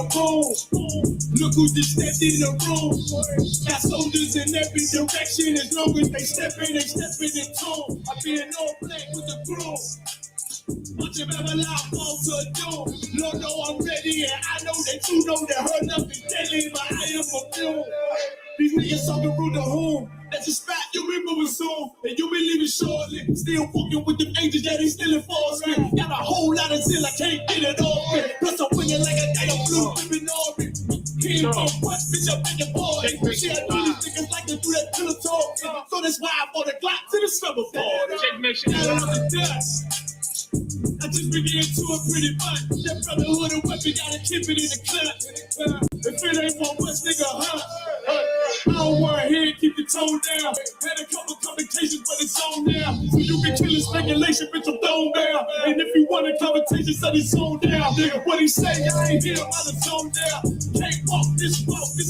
a boom. Look who just stepped in the room. Got soldiers in every direction. As long as they stepping in tune. I be an all black with the groove. Watch him ever loud fall to a doom. Lord know I'm ready and I know that you know that her love is deadly, but I am a fool. These niggas talking rude to whom? That's a spot you remember soon. And you be leaving shortly. Still fucking with them angels that ain't still enforcement. Got a whole lot of zeal, I can't get it off it. Plus I'm winging like a damn blue living orbit. He ain't gon' punch, bitch, I'm making boys. See, I do these niggas like to do that pillow talk. So that's why I bought a Glock to the struggle board. I just began to a pretty much. That brotherhood and weapon gotta keep it in the clip. If it ain't one West nigga, I don't wanna hear it, keep the tone down. Had a couple commentations, but it's on now. So you be killing speculation, bitch, I'm thrown down. And if you want a conversation, set his zone down. Nigga, what he say, I ain't hear him out of zone down. Can't walk, this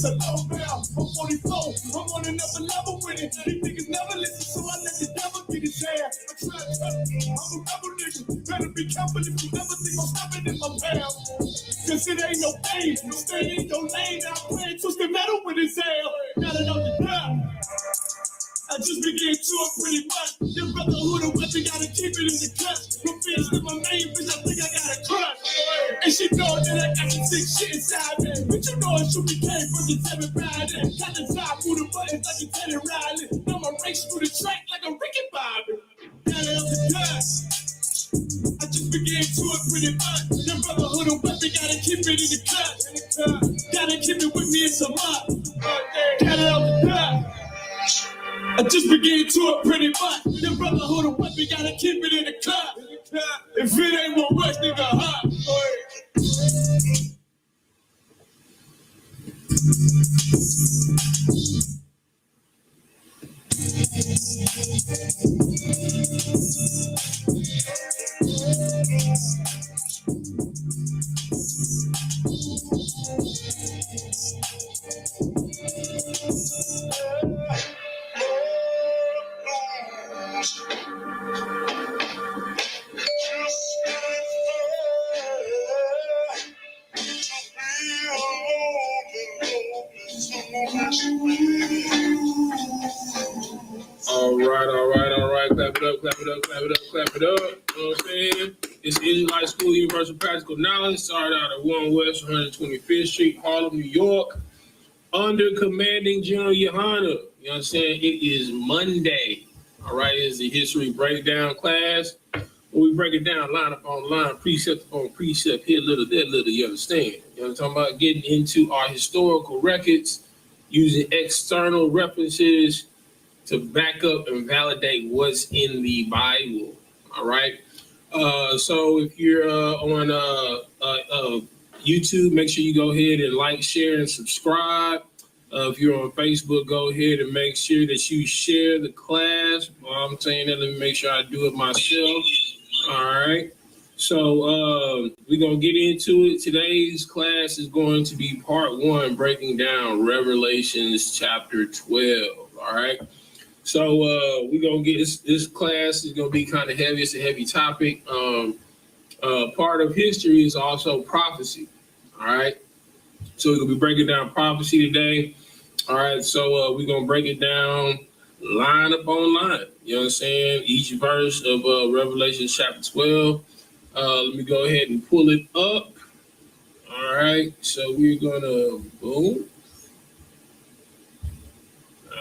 a low bound. I'm 44, I'm on another level with it. These niggas never listen, so I let the devil get his ass. I'm a rebel nigga, better be careful if you never think I'm stopping in my pound. Cause it ain't no game, stay in your lane. I'm playing twisted metal with his hell. Got it on the ground. I just began to it pretty much. Your brotherhood and weapon gotta keep it in the clutch. No fears to my main bitch, I think I got a crush. And she know that I got some sick shit inside me. But you know I.S.U.P.K from the 7 riding. Got the top through the buttons like a Teddy Riley. I'ma race through the track like a Ricky Bobby. Got it on the dust. I just began to it pretty much. Your brotherhood and weapon gotta keep it in the cut. Gotta keep it with me in some up. Got it on the dust. I just began to it pretty much. Your brotherhood and weapon gotta keep it in the cut. If it ain't one West nigga, huh? All right. Clap it up. You know what I'm saying? It's Israelite School, Universal Practical Knowledge. Started out at 1 West 125th Street, Harlem, New York. Under Commanding General YAHANNA. You know what I'm saying? It is Monday. All right, it's the history breakdown class. When we break it down line upon line, precept upon precept, here a little, there a little, you understand? You know what I'm talking about? Getting into our historical records, using external references to back up and validate what's in the Bible. All right. So if you're on YouTube, make sure you go ahead and like, share, and subscribe. If you're on Facebook, go ahead and make sure that you share the class. While I'm saying that, let me make sure I do it myself. All right. So we're going to get into it. Today's class is going to be part 1, breaking down Revelations chapter 12. All right. So we're going to get this class is going to be kind of heavy. It's a heavy topic. Part of history is also prophecy. All right. So we're going to be breaking down prophecy today. All right. So we're going to break it down line upon line. You know what I'm saying? Each verse of Revelation chapter 12. Let me go ahead and pull it up. All right. So we're going to boom.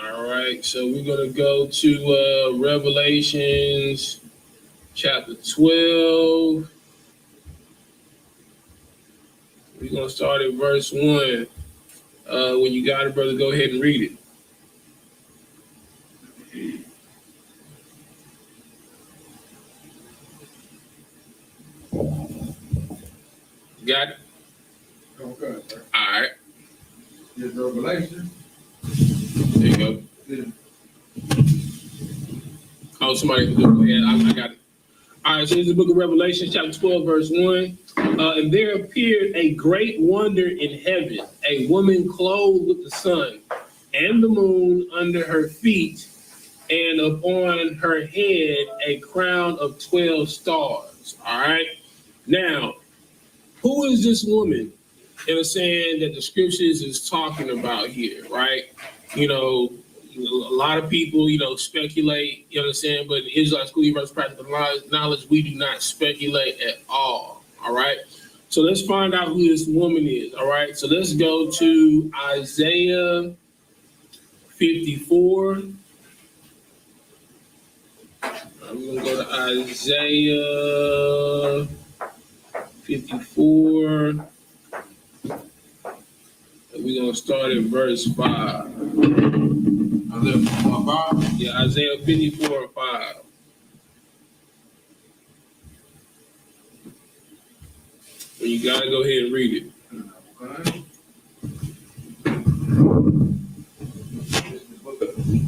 All right, so we're going to go to Revelations chapter 12. We're going to start at verse 1. When you got it, brother, go ahead and read it. You got it? Okay. All right. Here's Revelation. There you go. Yeah. Oh, somebody go ahead. I got it. All right, so this is the book of Revelation, chapter 12, verse 1. And there appeared a great wonder in heaven, a woman clothed with the sun and the moon under her feet, and upon her head a crown of 12 stars. All right. Now, who is this woman? you know, saying that the scriptures is talking about here, right? You know, a lot of people, you know, speculate, you know what I'm saying? But in Israelite School Universe Practical Knowledge, we do not speculate at all right? So let's find out who this woman is, all right? So let's go to Isaiah 54. I'm going to go to Isaiah 54. And we're going to start at verse 5. Isaiah 5? Yeah, Isaiah 54 and 5. Well, you got to go ahead and read it. Okay.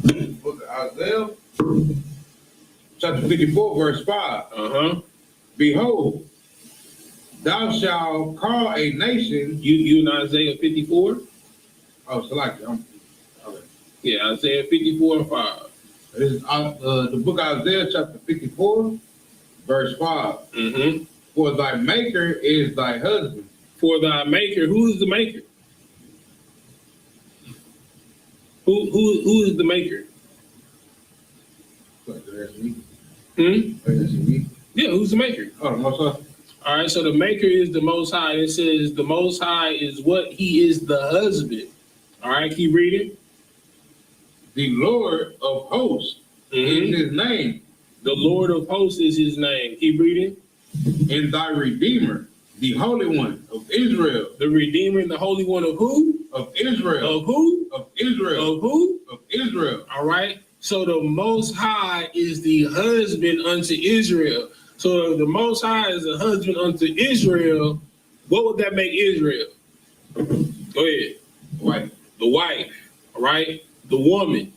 This book of Isaiah, chapter 54, verse 5. Behold, thou shalt call a nation. You in Isaiah 54? Oh, select it. Okay. Yeah, Isaiah 54 and 5. This is the book of Isaiah, chapter 54, verse 5. For thy maker is thy husband. For thy maker, who is the maker? Who is the maker? That's me. That's me. Yeah, who's the maker? Oh, the Most High. All right, so the maker is the Most High. It says the Most High is what? He is the husband. All right, keep reading. The Lord of hosts is his name. The Lord of hosts is his name. Keep reading. And thy Redeemer, the Holy One of Israel. The Redeemer and the Holy One of who? Of Israel. Of who? Of Israel. Of who? Of Israel. All right. So the Most High is the husband unto Israel. So if the Most High is the husband unto Israel, what would that make Israel? Go ahead. Wife. The wife. All right. The woman.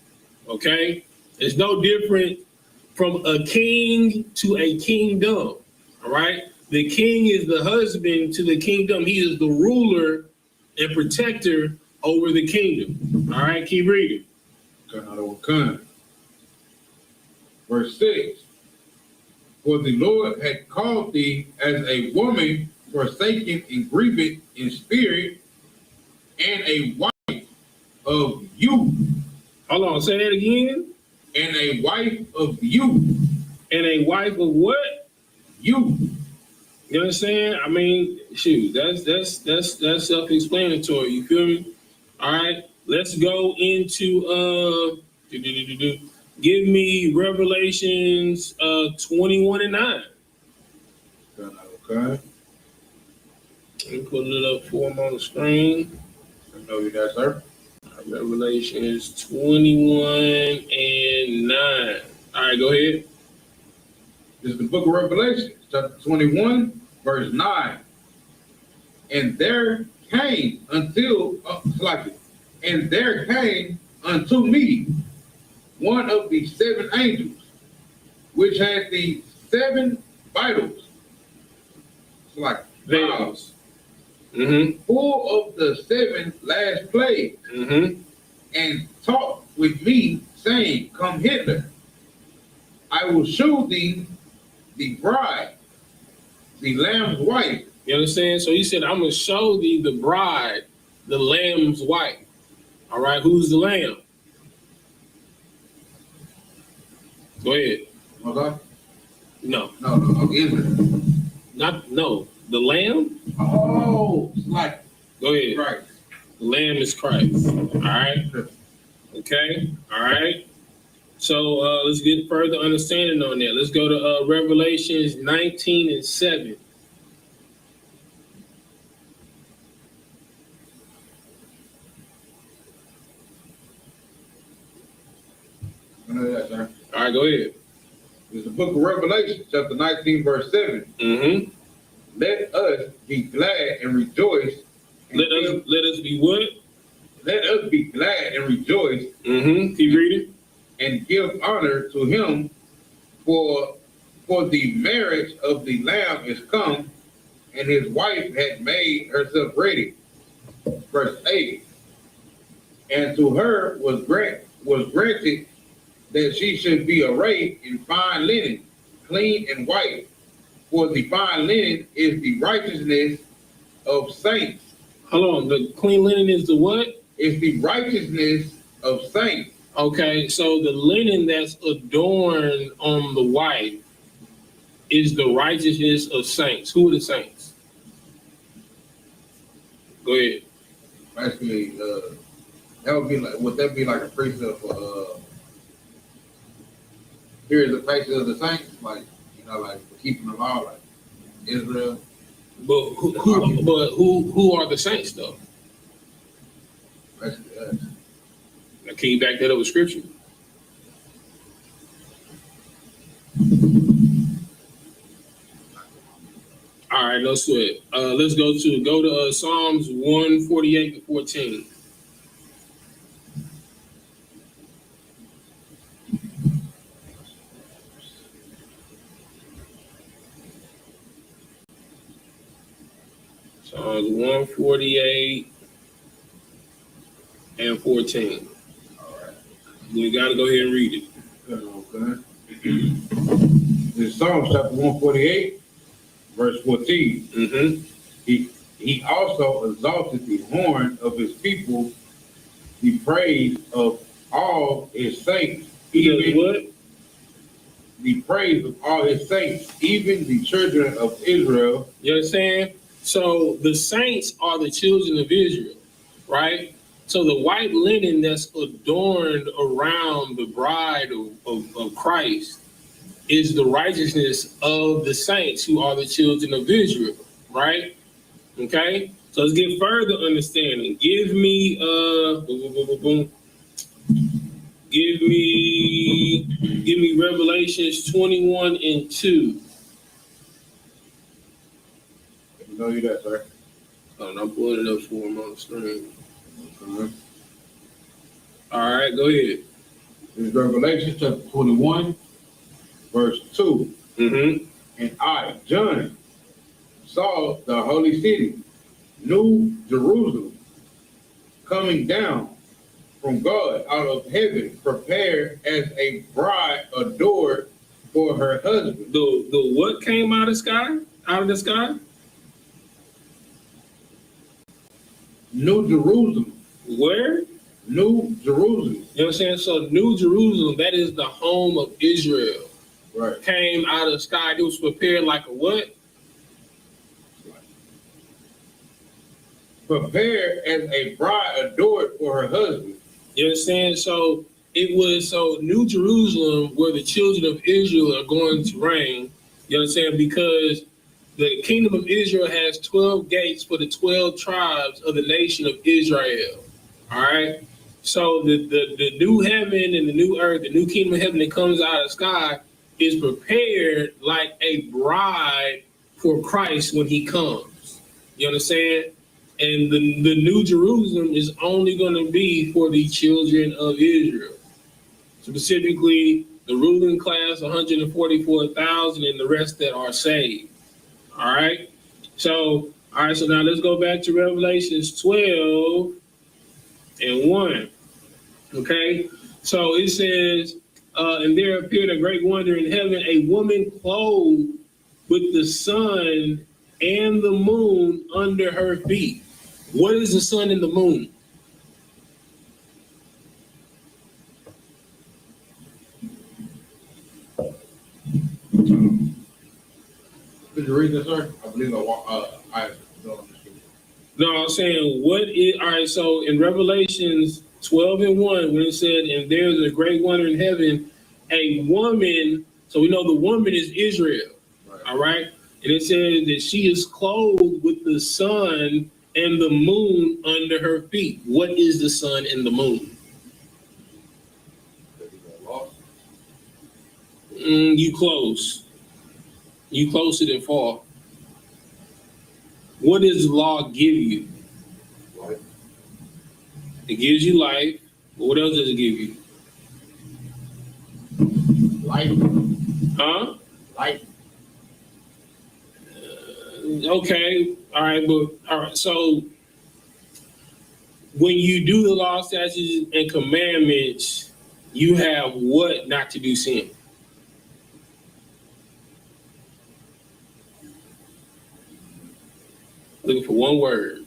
Okay. It's no different from a king to a kingdom. All right. The king is the husband to the kingdom. He is the ruler and protector over the kingdom. All right. Keep reading. Verse 6. For the Lord had called thee as a woman forsaken and grieved in spirit, and a wife of you. Hold on, say that again. And a wife of you. And a wife of what? You. You know what I'm saying? I mean, shoot, that's self-explanatory. You feel me? All right, let's go into give me Revelations 21 and 9. Okay. Let me put it up for them on the screen. I know you that, sir. Revelations 21 and 9. All right, go ahead. This is the book of Revelation, chapter 21, verse 9. And there came unto me one of the 7 angels, which had the 7 vitals, vials, full of the 7 last plagues, and talked with me, saying, Come hither, I will show thee the bride, the Lamb's wife. You understand? So he said, I'm going to show thee the bride, the Lamb's wife. All right, who's the Lamb? Go ahead. Okay. No. No, Israel. No, the Lamb? Oh, it's like. Go ahead. Right. The Lamb is Christ. All right. Okay. All right. So let's get further understanding on that. Let's go to Revelations 19 and 7. I know that, sir. All right, go ahead. It's the book of Revelation, chapter 19, verse 7. Let us be glad and rejoice. And let us be what? Let us be glad and rejoice. Keep reading. And give honor to him, for the marriage of the Lamb is come, and his wife had made herself ready. Verse 8. And to her was granted that she should be arrayed in fine linen, clean and white. For the fine linen is the righteousness of saints Hold on, the clean linen is the what? It's the righteousness of saints. Okay, so the linen that's adorned on the white is the righteousness of saints. Who are the saints? Go ahead. Basically, that would be like, would that be like a precept for here is the faces of the saints, like, you know, like for keeping the law, like Israel. But who are the saints though? Basically, us. Now, can you back that up with scripture? All right, let's do it. Let's go to Psalms 148-14. Psalms 148 and 14. All right. We got to go ahead and read it. Okay. This is Psalms chapter 148, verse 14. Mm-hmm. He also exalted the horn of his people, the praise of all his saints. Even what? The praise of all his saints, even the children of Israel. You understand? So the saints are the children of Israel, right? So the white linen that's adorned around the bride of Christ is the righteousness of the saints who are the children of Israel, right? Okay? So let's get further understanding. Give me Revelations 21:2. You know you that, sir. Oh, I'm pulling it up for him on the screen. Okay. All right, go ahead. This is Revelation chapter 21, verse 2. Mm-hmm. And I, John, saw the holy city, New Jerusalem, coming down from God out of heaven, prepared as a bride adored for her husband. The what came out of the sky? New Jerusalem. Where? New Jerusalem. You know what I'm saying? So New Jerusalem, that is the home of Israel. Right. Came out of the sky. It was prepared like a what? Prepared as a bride adored for her husband. You know what I'm saying? So New Jerusalem, where the children of Israel are going to reign, you know what I'm saying? Because the kingdom of Israel has 12 gates for the 12 tribes of the nation of Israel. All right? So the new heaven and the new earth, the new kingdom of heaven that comes out of the sky is prepared like a bride for Christ when he comes. You understand? And the new Jerusalem is only going to be for the children of Israel. Specifically, the ruling class, 144,000, and the rest that are saved. All right? So now let's go back to Revelations 12:1. Okay? So it says, and there appeared a great wonder in heaven, a woman clothed with the sun and the moon under her feet. What is the sun and the moon? Did you read this, sir? I believe I No, I'm saying all right, so in Revelations 12:1, when it said, and there's a great wonder in heaven, a woman, so we know the woman is Israel, right. All right? And it says that she is clothed with the sun and the moon under her feet. What is the sun and the moon? You close. You close it and fall. What does law give you? Life. It gives you life. But what else does it give you? Life. Huh? Life. Okay. All right. So when you do the law, statutes, and commandments, you have what not to do sin? Looking for one word.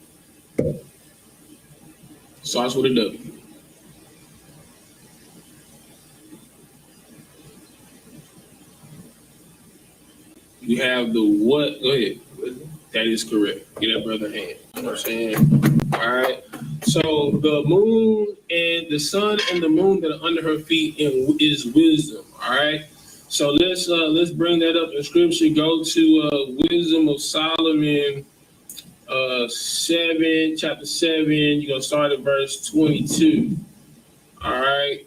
Starts with a W. You have the what? Go ahead. That is correct. Get that brother hand. You know what I'm saying? All right. So the moon and the sun and the moon that are under her feet is wisdom. All right. So let's bring that up in scripture. Go to Wisdom of Solomon, chapter 7. You're gonna start at verse 22. All right.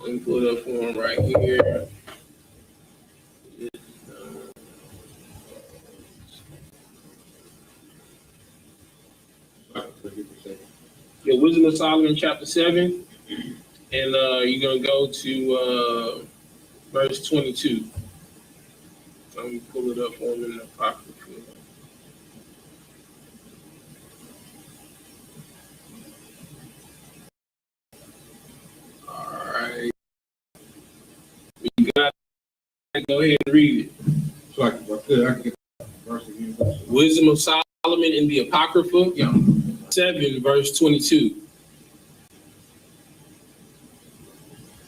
Let me pull it up for him right here. Yeah, Wisdom of Solomon, chapter 7, and you're gonna go to verse 22. So let me pull it up for him in the apocrypha. All right, you got it. Go ahead and read it. So I can get the verse again. Wisdom of Solomon in the apocrypha, 7, verse 22.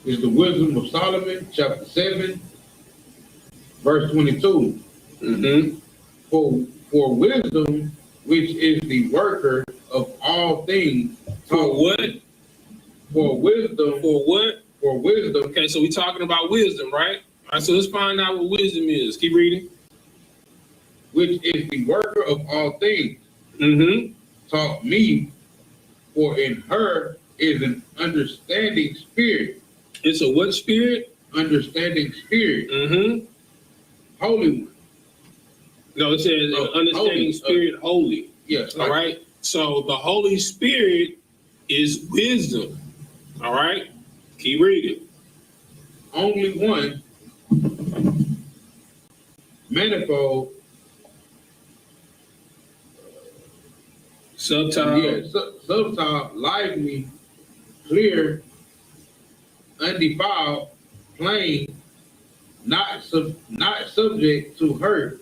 Is the Wisdom of Solomon, chapter 7, verse 22. Mm-hmm. For wisdom, which is the worker of all things. For what? For wisdom. For what? For wisdom. Okay, so we're talking about wisdom, right? All right, so let's find out what wisdom is. Keep reading. Which is the worker of all things. Mm-hmm. Taught me, for in her is an understanding spirit. It's a what spirit? Understanding spirit. Mm-hmm. Holy one. No, it says understanding holy, spirit holy. Yes. All right. So the Holy Spirit is wisdom. All right. Keep reading. Only one. Manifold. Subtile. Yeah. Subtile. Lively. Clear. Undefiled. Plain. Not subject to hurt.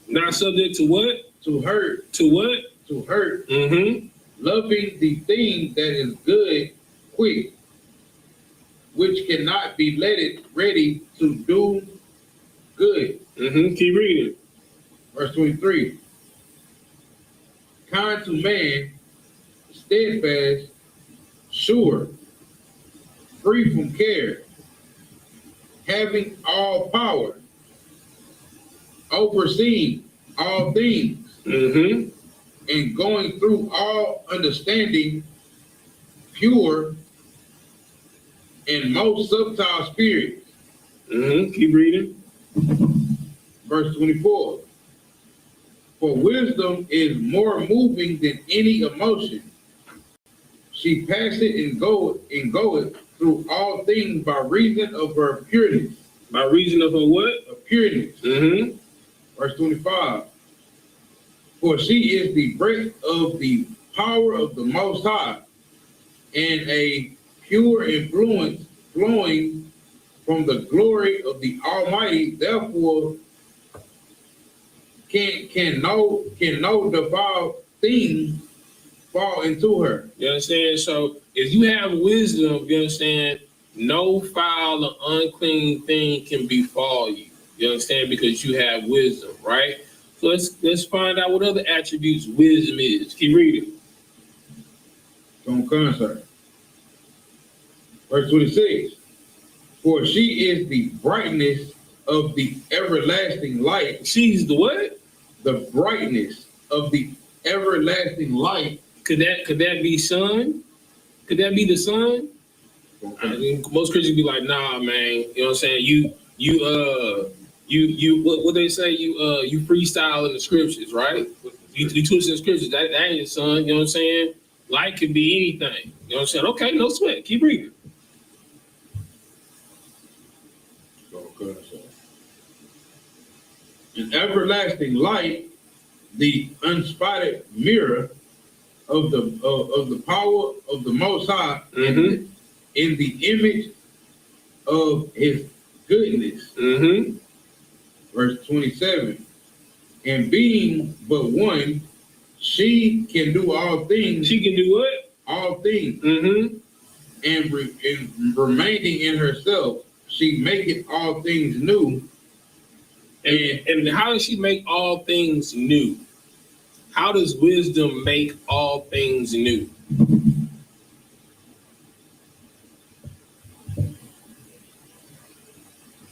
Not subject to what? To hurt. To what? To hurt. Mm-hmm. Loving the thing that is good, quick, which cannot be ready to do good. Mm-hmm. Keep reading. Verse 23. Kind to man, steadfast, sure, free from care, having all power, overseeing all things, Mm-hmm. and going through all understanding, pure and most subtile spirits. Mm-hmm. Keep reading. Verse 24. For wisdom is more moving than any emotion. She passeth and goeth through all things by reason of her pureness. By reason of her what? Of pureness. Mm-hmm. Verse 25. For she is the breath of the power of the Most High, and a pure influence flowing from the glory of the Almighty. Therefore, can no defiled thing fall into her. You understand? So if you have wisdom, you understand, no foul or unclean thing can befall you. You understand? Because you have wisdom, right? So let's find out what other attributes wisdom is. Keep reading. Don't concern. Verse 26. For she is the brightness of the everlasting light. She's the what? The brightness of the everlasting light. Could that be sun? Could that be the sun? Okay. I mean, most Christians be like, nah, man. You know what I'm saying? You what they say? You freestyle in the scriptures, right? You twist in the scriptures. That ain't the sun. You know what I'm saying? Light could be anything. You know what I'm saying? Okay, no sweat. Keep reading. Don't concern. An everlasting light, the unspotted mirror of the power of the Most High, Mm-hmm. in the image of His goodness. Mm-hmm. Verse 27. And being but one, she can do all things. She can do what? All things. Mm-hmm. And remaining in herself, she maketh all things new. And how does she make all things new? How does wisdom make all things new?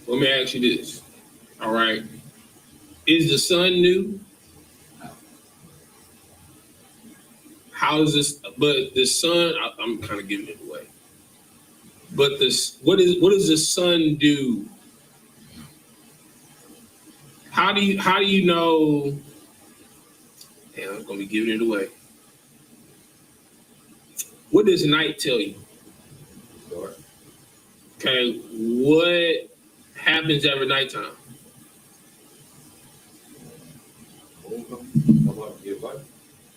Let me ask you this. All right. Is the sun new? How is this? But the sun, I'm kind of giving it away. But this, what does the sun do? How do you know? Damn, I'm gonna be giving it away. What does night tell you? Okay, what happens every nighttime?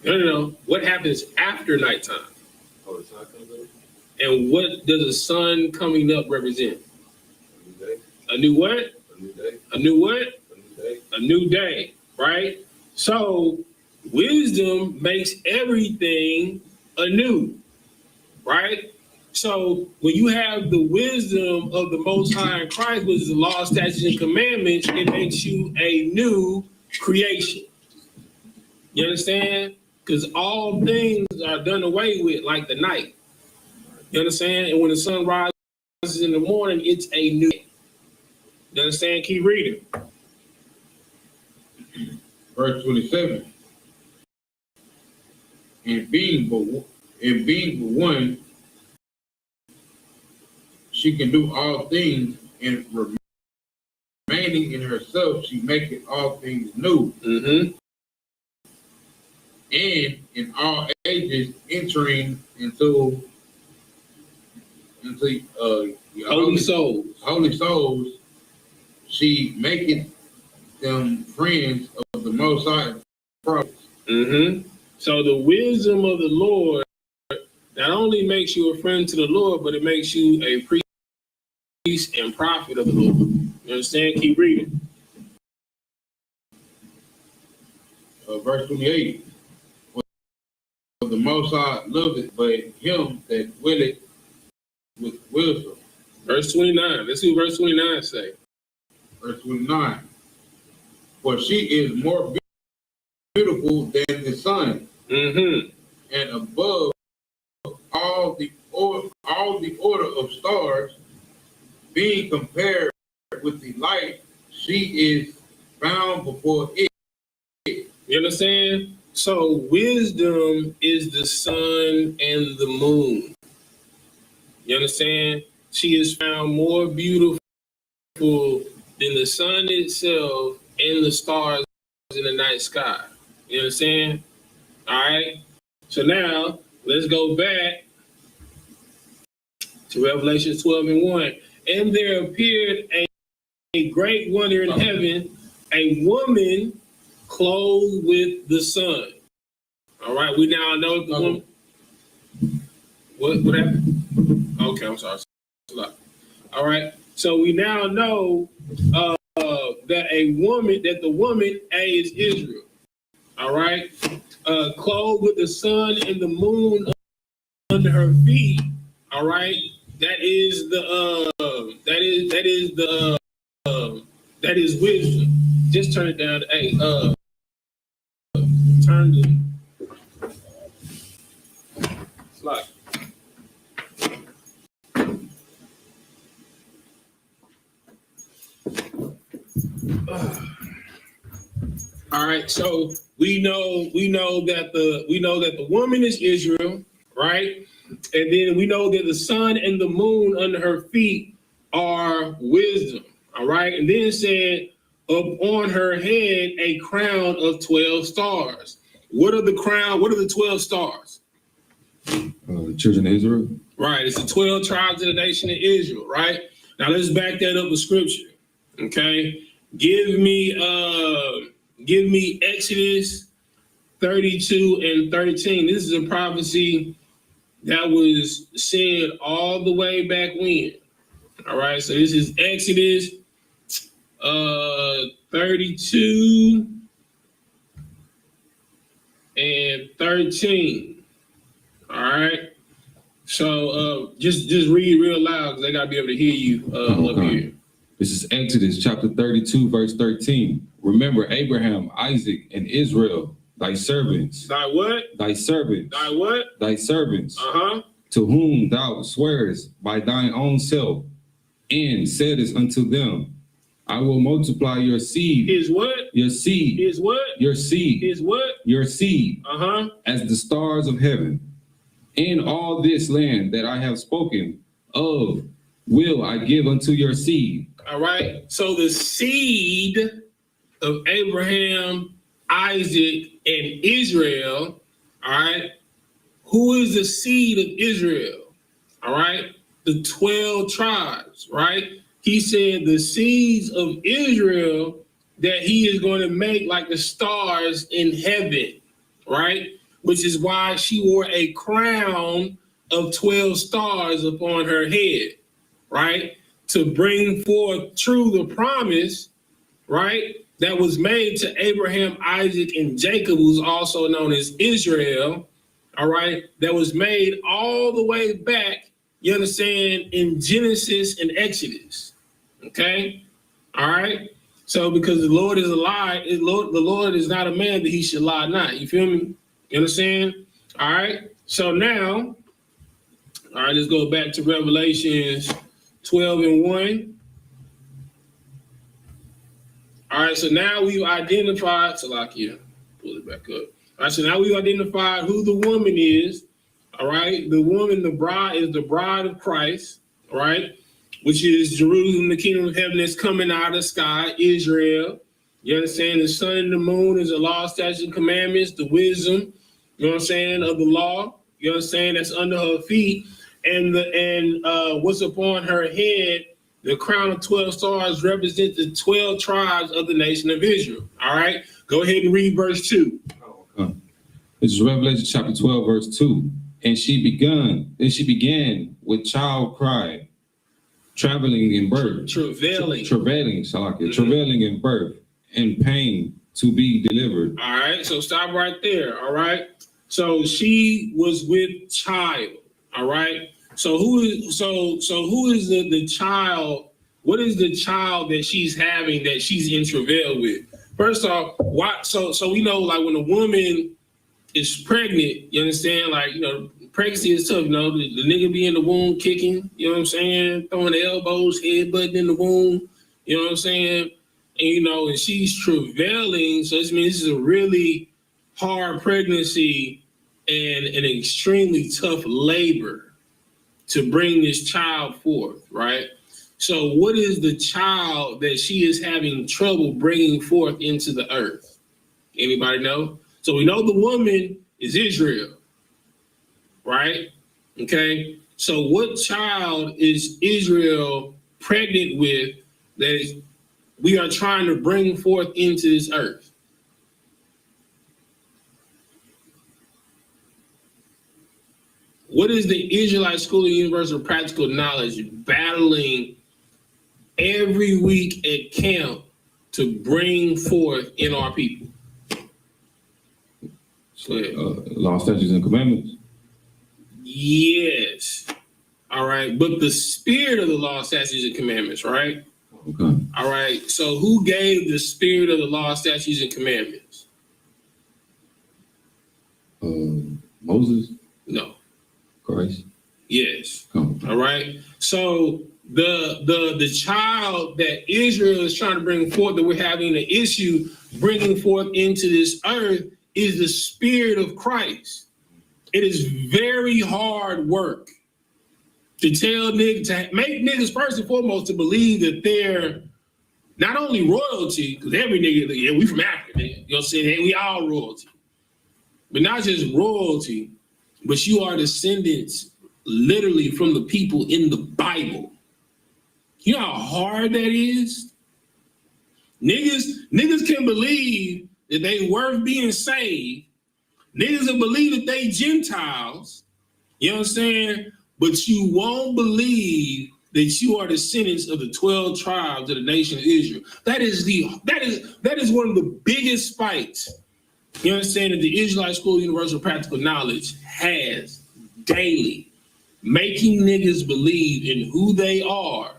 No. What happens after nighttime? Oh, the sun comes up? And what does the sun coming up represent? A new day. A new what? A new day. A new what? A new day. A new day, right? So wisdom makes everything anew, right? So when you have the wisdom of the Most High in Christ, which is the law, statutes, and commandments, it makes you a new creation. You understand? Because all things are done away with, like the night. You understand? And when the sun rises in the morning, it's a new day. You understand? Keep reading. Verse 27. And being but one, she can do all things, and remaining in herself, she maketh all things new. Mm-hmm. And in all ages entering into Holy souls. Holy souls, she maketh them friends of the Most High prophets. Mm-hmm. So the wisdom of the Lord not only makes you a friend to the Lord, but it makes you a priest and prophet of the Lord. You understand? Keep reading. Verse 28. For the Most High loveth but him that willeth with wisdom. Verse 29. Let's see what verse 29 say. Verse 29. For she is more beautiful than the sun, Mm-hmm. and above all the order of stars, being compared with the light, she is found before it. You understand? So wisdom is the sun and the moon. You understand? She is found more beautiful than the sun itself and the stars in the night sky. You understand? All right. So now let's go back to Revelation 12:1. And there appeared a great wonder in heaven, a woman clothed with the sun. All right. We now know the woman. What happened? Okay, I'm sorry. All right. So we now know that the woman is Israel. All right. Clothed with the sun and the moon under her feet. All right. That is wisdom. Just turn it down. Hey, turn the slide. All right, so we know that the woman is Israel, right? And then we know that the sun and the moon under her feet are wisdom. All right, and then it said, upon her head a crown of 12 stars. What are the 12 stars? The children of Israel. Right, it's the 12 tribes of the nation of Israel, right? Now let's back that up with scripture. Okay, give me Exodus 32 and 13. This is a prophecy that was said all the way back when. All right, so this is Exodus 32 and 13. All right. So just read real loud because they gotta be able to hear you up here. This is Exodus chapter 32, verse 13. Remember Abraham, Isaac, and Israel, thy servants. Thy what? Thy servants. Thy what? Thy servants. Uh-huh. To whom thou swearest by thine own self, and saidest unto them, I will multiply your seed. His what? Your seed. His what? Your seed. His what? Your seed. Uh-huh. As the stars of heaven. In all this land that I have spoken of, will I give unto your seed. All right. So the seed of Abraham, Isaac, and Israel, all right. Who is the seed of Israel? All right. The 12 tribes, right? He said the seeds of Israel that he is going to make like the stars in heaven, right? Which is why she wore a crown of 12 stars upon her head, right? To bring forth true the promise, right? That was made to Abraham, Isaac, and Jacob, who's also known as Israel, all right? That was made all the way back, you understand, in Genesis and Exodus, okay? All right? So because the Lord is a lie, the Lord is not a man that he should lie not. You feel me? You understand? All right? So now, all right, let's go back to Revelations 12 and 1. All right, so now we've identified, Salakia, pull it back up. All right, so now we've identified who the woman is. All right, the woman, the bride, is the bride of Christ, all right, which is Jerusalem, the kingdom of heaven that's coming out of the sky, Israel. You understand? The sun and the moon is the law, statutes, and commandments, the wisdom, you know what I'm saying, of the law. You understand? That's under her feet. And what's upon her head, the crown of 12 stars represents the 12 tribes of the nation of Israel. All right, go ahead and read verse 2. This is Revelation chapter 12, verse 2. And she began with child cry, traveling in birth. Travailing. Travailing, Salakia. Travailing in birth and pain to be delivered. All right, so stop right there. All right. So she was with child. All right. So who is the child? What is the child that she's having that she's in travail with? First off, why? So we know, like, when a woman is pregnant, you understand, like, you know, pregnancy is tough. You know, the nigga be in the womb kicking. You know what I'm saying? Throwing the elbows, headbutting in the womb. You know what I'm saying? And you know, and she's travailing. So this means this is a really hard pregnancy and an extremely tough labor to bring this child forth, right? So what is the child that she is having trouble bringing forth into the earth? Anybody know? So we know the woman is Israel, right? Okay, so what child is Israel pregnant with that we are trying to bring forth into this earth? What is the Israelite School of Universal Practical Knowledge battling every week at camp to bring forth in our people? Law, statutes, and commandments. Yes. All right. But the spirit of the law, statutes, and commandments, right? Okay. All right. So who gave the spirit of the law, statutes, and commandments? Moses? No. Christ? Yes. Oh. All right. So the child that Israel is trying to bring forth, that we're having an issue bringing forth into this earth, is the spirit of Christ. It is very hard work to tell niggas, to make niggas first and foremost to believe that they're not only royalty, because every nigga, yeah, we from Africa, nigga, you know what I'm saying? Hey, we all royalty. But not just royalty, but you are descendants literally from the people in the Bible. You know how hard that is? Niggas can believe that they worth being saved. Niggas will believe that they Gentiles. You know what I'm saying? But you won't believe that you are descendants of the 12 tribes of the nation of Israel. That is one of the biggest fights You understand that the Israelite School of Universal Practical Knowledge has daily making niggas believe in who they are,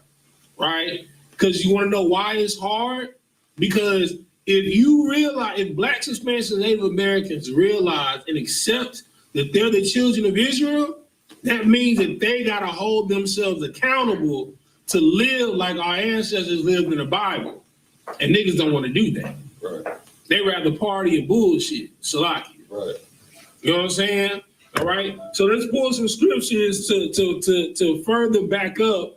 right? Because you want to know why it's hard? Because if Blacks, Hispanics, and Native Americans realize and accept that they're the children of Israel, that means that they got to hold themselves accountable to live like our ancestors lived in the Bible. And niggas don't want to do that. Right. They rather party and bullshit, Salaki. Right. You know what I'm saying? All right. So let's pull some scriptures to further back up.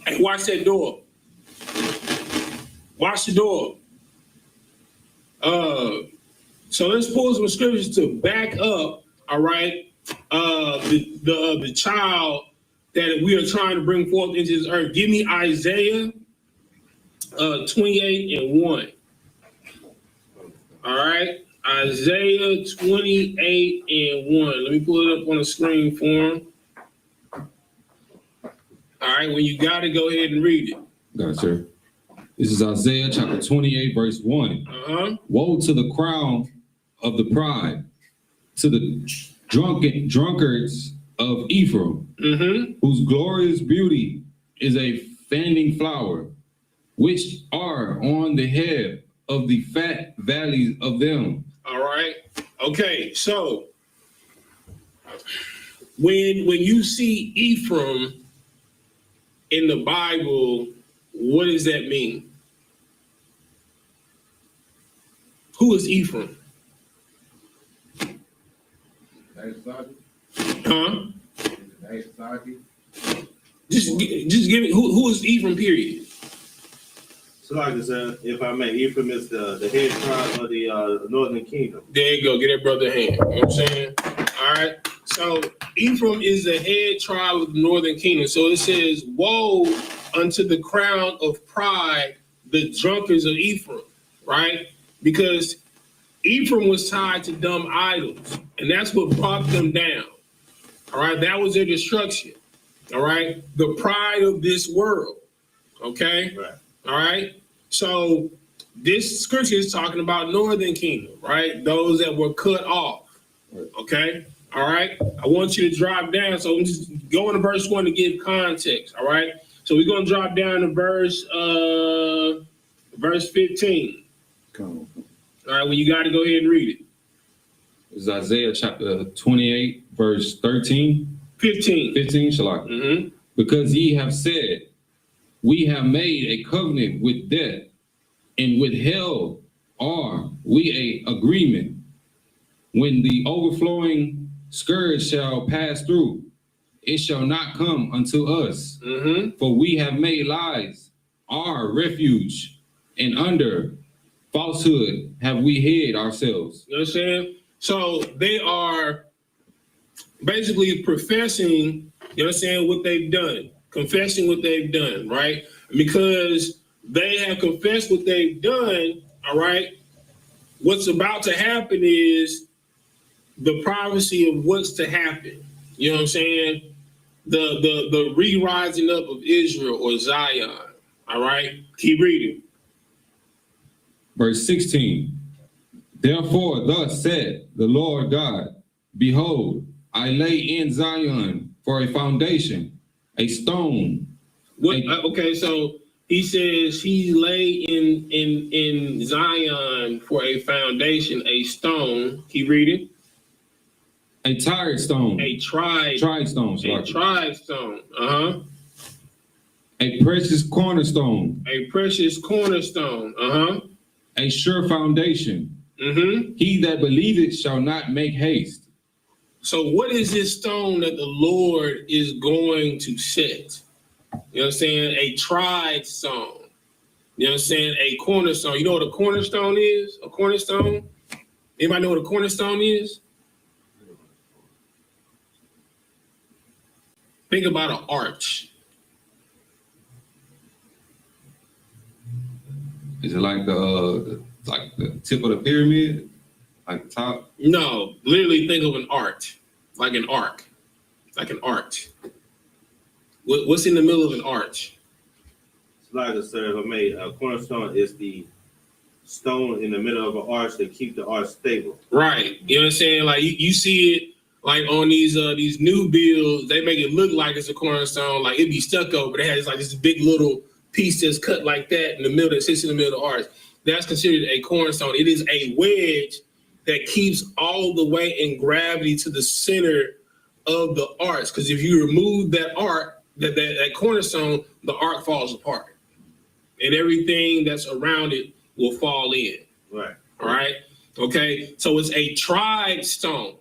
Hey, watch that door. Watch the door. So let's pull some scriptures to back up. All right. The child that we are trying to bring forth into this earth. Give me Isaiah 28:1. All right. Isaiah 28:1. Let me pull it up on the screen for him. All right. When you got it, go ahead and read it. Gotcha. This is Isaiah chapter 28, verse 1. Woe to the crown of the pride, to the drunkards of Ephraim, whose glorious beauty is a fanning flower, which are on the head of the fat valleys of them. All right. Okay. So when you see Ephraim in the Bible, what does that mean? Who is Ephraim? Huh? Just give me who is Ephraim, period. So like I said, if I may, Ephraim is the head tribe of the northern kingdom. There you go. Get that brother a hand. You know what I'm saying? All right. So Ephraim is the head tribe of the northern kingdom. So it says, woe unto the crown of pride, the drunkards of Ephraim, right? Because Ephraim was tied to dumb idols, and that's what brought them down. All right. That was their destruction. All right. The pride of this world. Okay. Right. All right. So this scripture is talking about northern kingdom, right? Those that were cut off. Okay. All right. I want you to drop down. So I'm just going to verse 1 to give context. All right. So we're going to drop down to verse 15. Come on. All right. When you got to go ahead and read it. This is Isaiah chapter 28, verse 13. 15. Shalak. Because ye have said, we have made a covenant with death, and with hell are we a agreement. When the overflowing scourge shall pass through, it shall not come unto us. For we have made lies our refuge, and under falsehood have we hid ourselves. You know what I'm saying? So they are basically professing, you know what I'm saying, what they've done. Confessing what they've done, right? Because they have confessed what they've done, all right? What's about to happen is the prophecy of what's to happen. You know what I'm saying? The re-rising up of Israel or Zion, all right? Keep reading. Verse 16. Therefore, thus said the Lord God, behold, I lay in Zion for a foundation, a stone. Okay, so he says he lay in Zion for a foundation, a stone. Keep reading. A tired stone. A tried stone. A tried stone. A precious cornerstone. A precious cornerstone. A sure foundation. He that believeth shall not make haste. So what is this stone that the Lord is going to set? You know what I'm saying? A tried stone. You know what I'm saying? A cornerstone. You know what a cornerstone is? A cornerstone? Anybody know what a cornerstone is? Think about an arch. Is it like the tip of the pyramid? Like the top? No, literally think of an arch, like an arc, like an arch. What's in the middle of an arch? So like I said, if I may, a cornerstone is the stone in the middle of an arch to keep the arch stable. Right. You know what I'm saying? Like you see it like on these new builds, they make it look like it's a cornerstone, like it'd be stucco, but it has like this big little piece that's cut like that in the middle that sits in the middle of the arch. That's considered a cornerstone. It is a wedge that keeps all the weight and gravity to the center of the arch. Because if you remove that arc, that cornerstone, the arc falls apart, and everything that's around it will fall in. Right. All right. Okay. So it's a tried stone.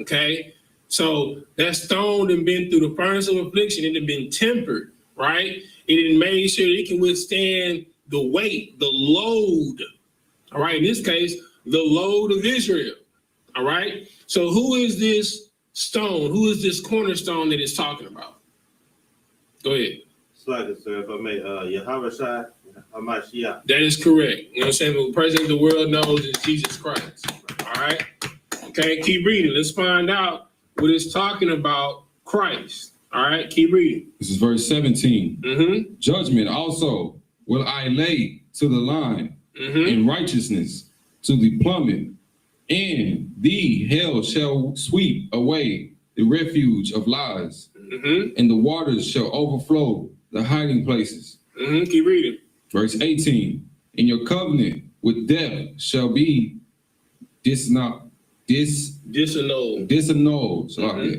Okay. So that stone had been through the furnace of affliction. It had been tempered. Right. It had made sure that it can withstand the weight, the load. All right. In this case, the load of Israel. All right. So who is this stone? Who is this cornerstone that it's talking about? Go ahead. Slightly, sir, if I may, Yahawashi, Hamashiach. That is correct. You know what I'm saying? The president of the world knows is Jesus Christ. All right. Okay, keep reading. Let's find out what it's talking about Christ. All right, keep reading. This is verse 17. Mm-hmm. Judgment also will I lay to the line, and righteousness to the plummet, and the hell shall sweep away the refuge of lies, and the waters shall overflow the hiding places. Keep reading. Verse 18, and your covenant with death shall be disannulled,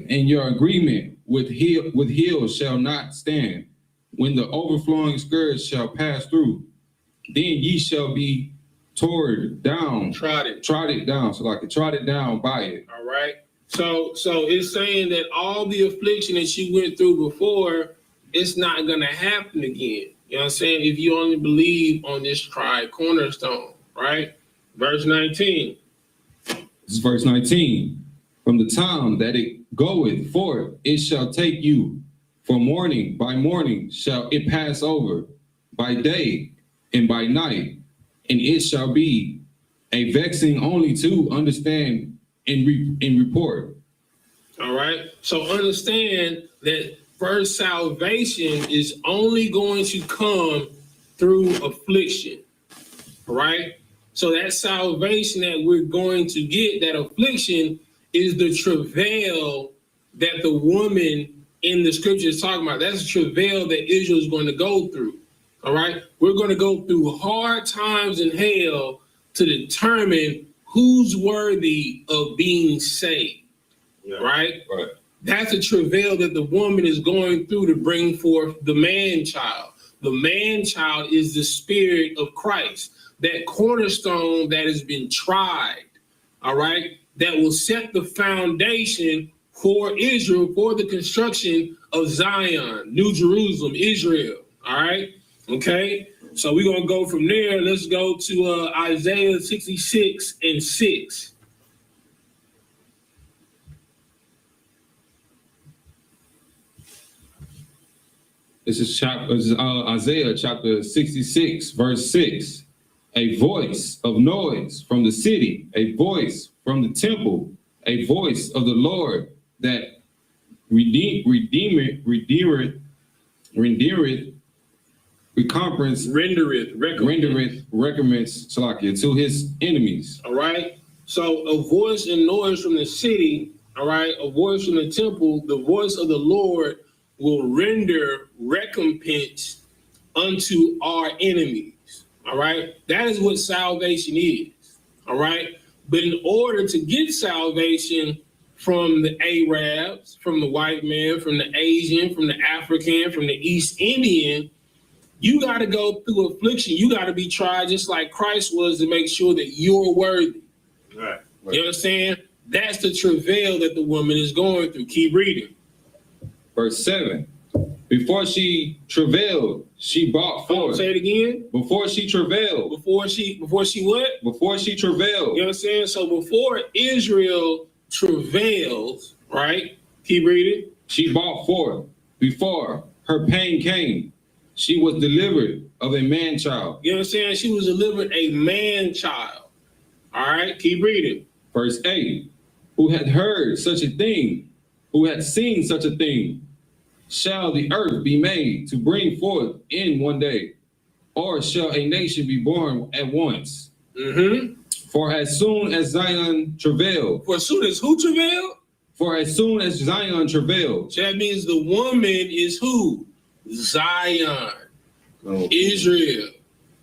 and your agreement with heel shall not stand. When the overflowing scourge shall pass through, then ye shall be trodden down by it. All right. So it's saying that all the affliction that you went through before, it's not going to happen again. You know what I'm saying? If you only believe on this tried cornerstone, right? Verse 19. This is verse 19. From the time that it goeth forth, it shall take you. For morning by morning shall it pass over, by day and by night, and it shall be a vexing only to understand and report. All right. So understand that first salvation is only going to come through affliction. All right. So that salvation that we're going to get, that affliction, is the travail that the woman in the scripture is talking about. That's the travail that Israel is going to go through. All right. We're going to go through hard times in hell to determine who's worthy of being saved. Yeah. Right. That's a travail that the woman is going through to bring forth the man-child. The man-child is the spirit of Christ, that cornerstone that has been tried, all right, that will set the foundation for Israel, for the construction of Zion, New Jerusalem, Israel, all right? Okay, so we're going to go from there. Let's go to Isaiah 66:6. This is Isaiah chapter 66, verse 6. A voice of noise from the city, a voice from the temple, a voice of the Lord that rendereth recompense to his enemies. All right. So a voice and noise from the city, all right, a voice from the temple, the voice of the Lord will render recompense unto our enemies. All right. That is what salvation is. All right. But in order to get salvation from the Arabs, from the white man, from the Asian, from the African, from the East Indian, you got to go through affliction. You got to be tried just like Christ was to make sure that you're worthy. Right. You understand? That's the travail that the woman is going through. Keep reading. Verse 7. Before she travailed, she brought forth. Say it again. Before she travailed. Before she what? Before she travailed. You know what I'm saying? So before Israel travails, right? Keep reading. She brought forth. Before her pain came, she was delivered of a man-child. You know what I'm saying? She was delivered a man-child. All right, keep reading. Verse 8. Who had heard such a thing, who had seen such a thing, shall the earth be made to bring forth in one day, or shall a nation be born at once. Mm-hmm. For as soon as Zion travailed, For as soon as who travailed? for as soon as Zion travailed. So that means the woman is who? Zion. Oh. Israel.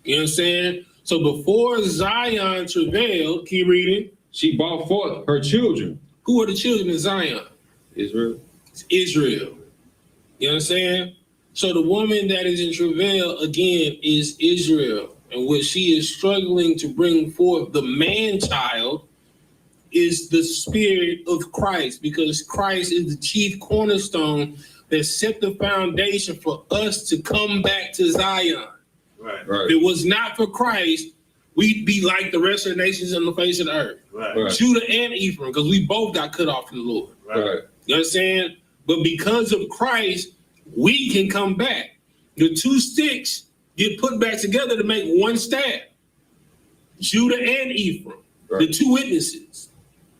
You know what I'm saying? So before Zion travailed, keep reading. She brought forth her children. Who are the children of Zion? Israel. It's Israel. You know what I'm saying? So the woman that is in travail, again, is Israel. And what she is struggling to bring forth, the man-child, is the spirit of Christ, because Christ is the chief cornerstone that set the foundation for us to come back to Zion. Right. If it was not for Christ, we'd be like the rest of the nations on the face of the earth. Right. Judah and Ephraim, because we both got cut off from the Lord. Right. You know what I'm saying? But because of Christ, we can come back. The two sticks get put back together to make one staff. Judah and Ephraim, the two witnesses.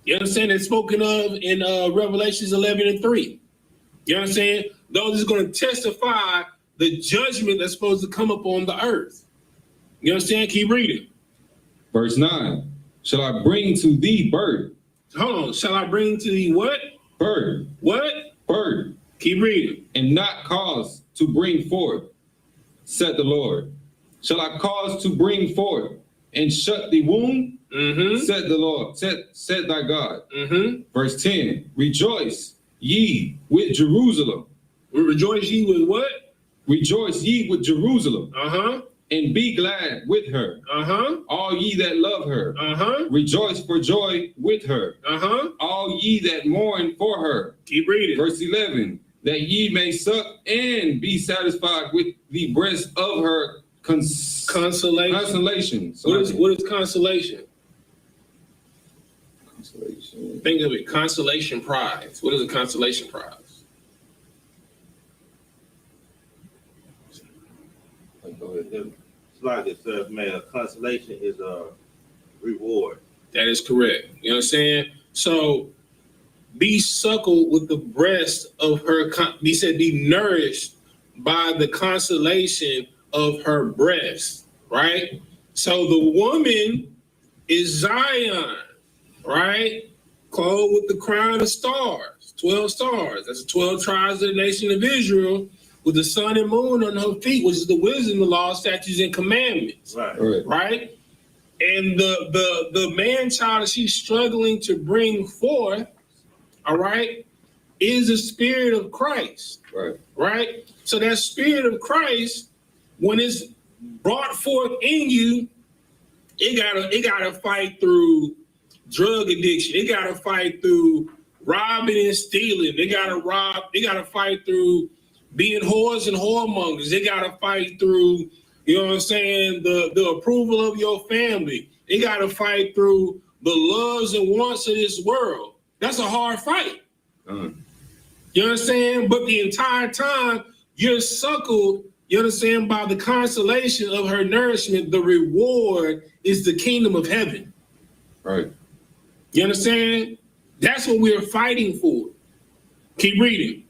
You understand? It's spoken of in Revelations 11:3. You know what I'm saying? Those is going to testify the judgment that's supposed to come upon the earth. You understand? Keep reading. Verse 9. Shall I bring to thee bird? Hold on. Shall I bring to thee what? Bird. What? Bird. Keep reading. And not cause to bring forth, said the Lord. Shall I cause to bring forth and shut the womb? Mm-hmm. Said the Lord, said thy God. Mm-hmm. Verse 10. Rejoice ye with Jerusalem. Rejoice ye with what? Rejoice ye with Jerusalem. Uh-huh. And be glad with her. Uh-huh. All ye that love her. Uh-huh. Rejoice for joy with her. Uh-huh. All ye that mourn for her. Keep reading. Verse 11. That ye may suck and be satisfied with the breast of her Consolation. consolation. What is consolation? Consolation. Think of it. Consolation prize. What is a consolation prize? It's like it says, man, a consolation is a reward. That is correct. You know what I'm saying? So be suckled with the breast of her. He said, be nourished by the consolation of her breast, right? So the woman is Zion, right? Clothed with the crown of stars, 12 stars. That's the 12 tribes of the nation of Israel, with the sun and moon on her feet, which is the wisdom, the law, statutes, and commandments. Right? And the man-child that she's struggling to bring forth, all right, is the spirit of Christ. Right? So that spirit of Christ, when it's brought forth in you, it gotta fight through drug addiction. It gotta fight through robbing and stealing. They gotta fight through being whores and whoremongers. They gotta fight through, you know what I'm saying, the approval of your family. They gotta fight through the loves and wants of this world. That's a hard fight. You understand? But the entire time you're suckled, you understand, by the consolation of her nourishment, the reward is the kingdom of heaven. Right. You understand? That's what we're fighting for. Keep reading.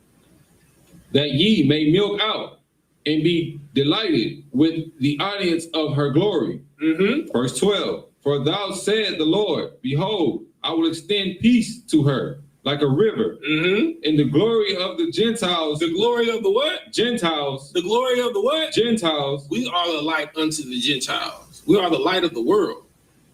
That ye may milk out and be delighted with the audience of her glory. Mm-hmm. Verse 12. For thou said the Lord, behold, I will extend peace to her like a river. Mm-hmm. In the glory of the Gentiles. The glory of the what? Gentiles. The glory of the what? Gentiles. We are the light unto the Gentiles. We are the light of the world.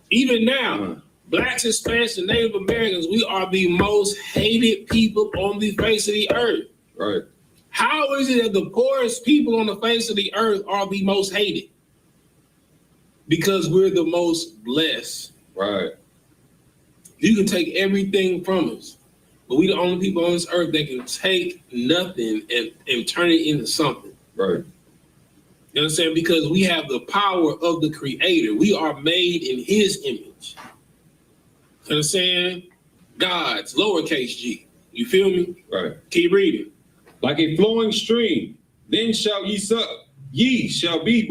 Even now, Blacks, Hispanics, and Native Americans, we are the most hated people on the face of the earth. Right. How is it that the poorest people on the face of the earth are the most hated? Because we're the most blessed. Right. You can take everything from us, but we the only people on this earth that can take nothing and turn it into something. Right. You know what I'm saying? Because we have the power of the Creator. We are made in His image. You know what I'm saying? God's lowercase g. You feel me? Right. Keep reading. Like a flowing stream, then shall ye suck. Ye shall be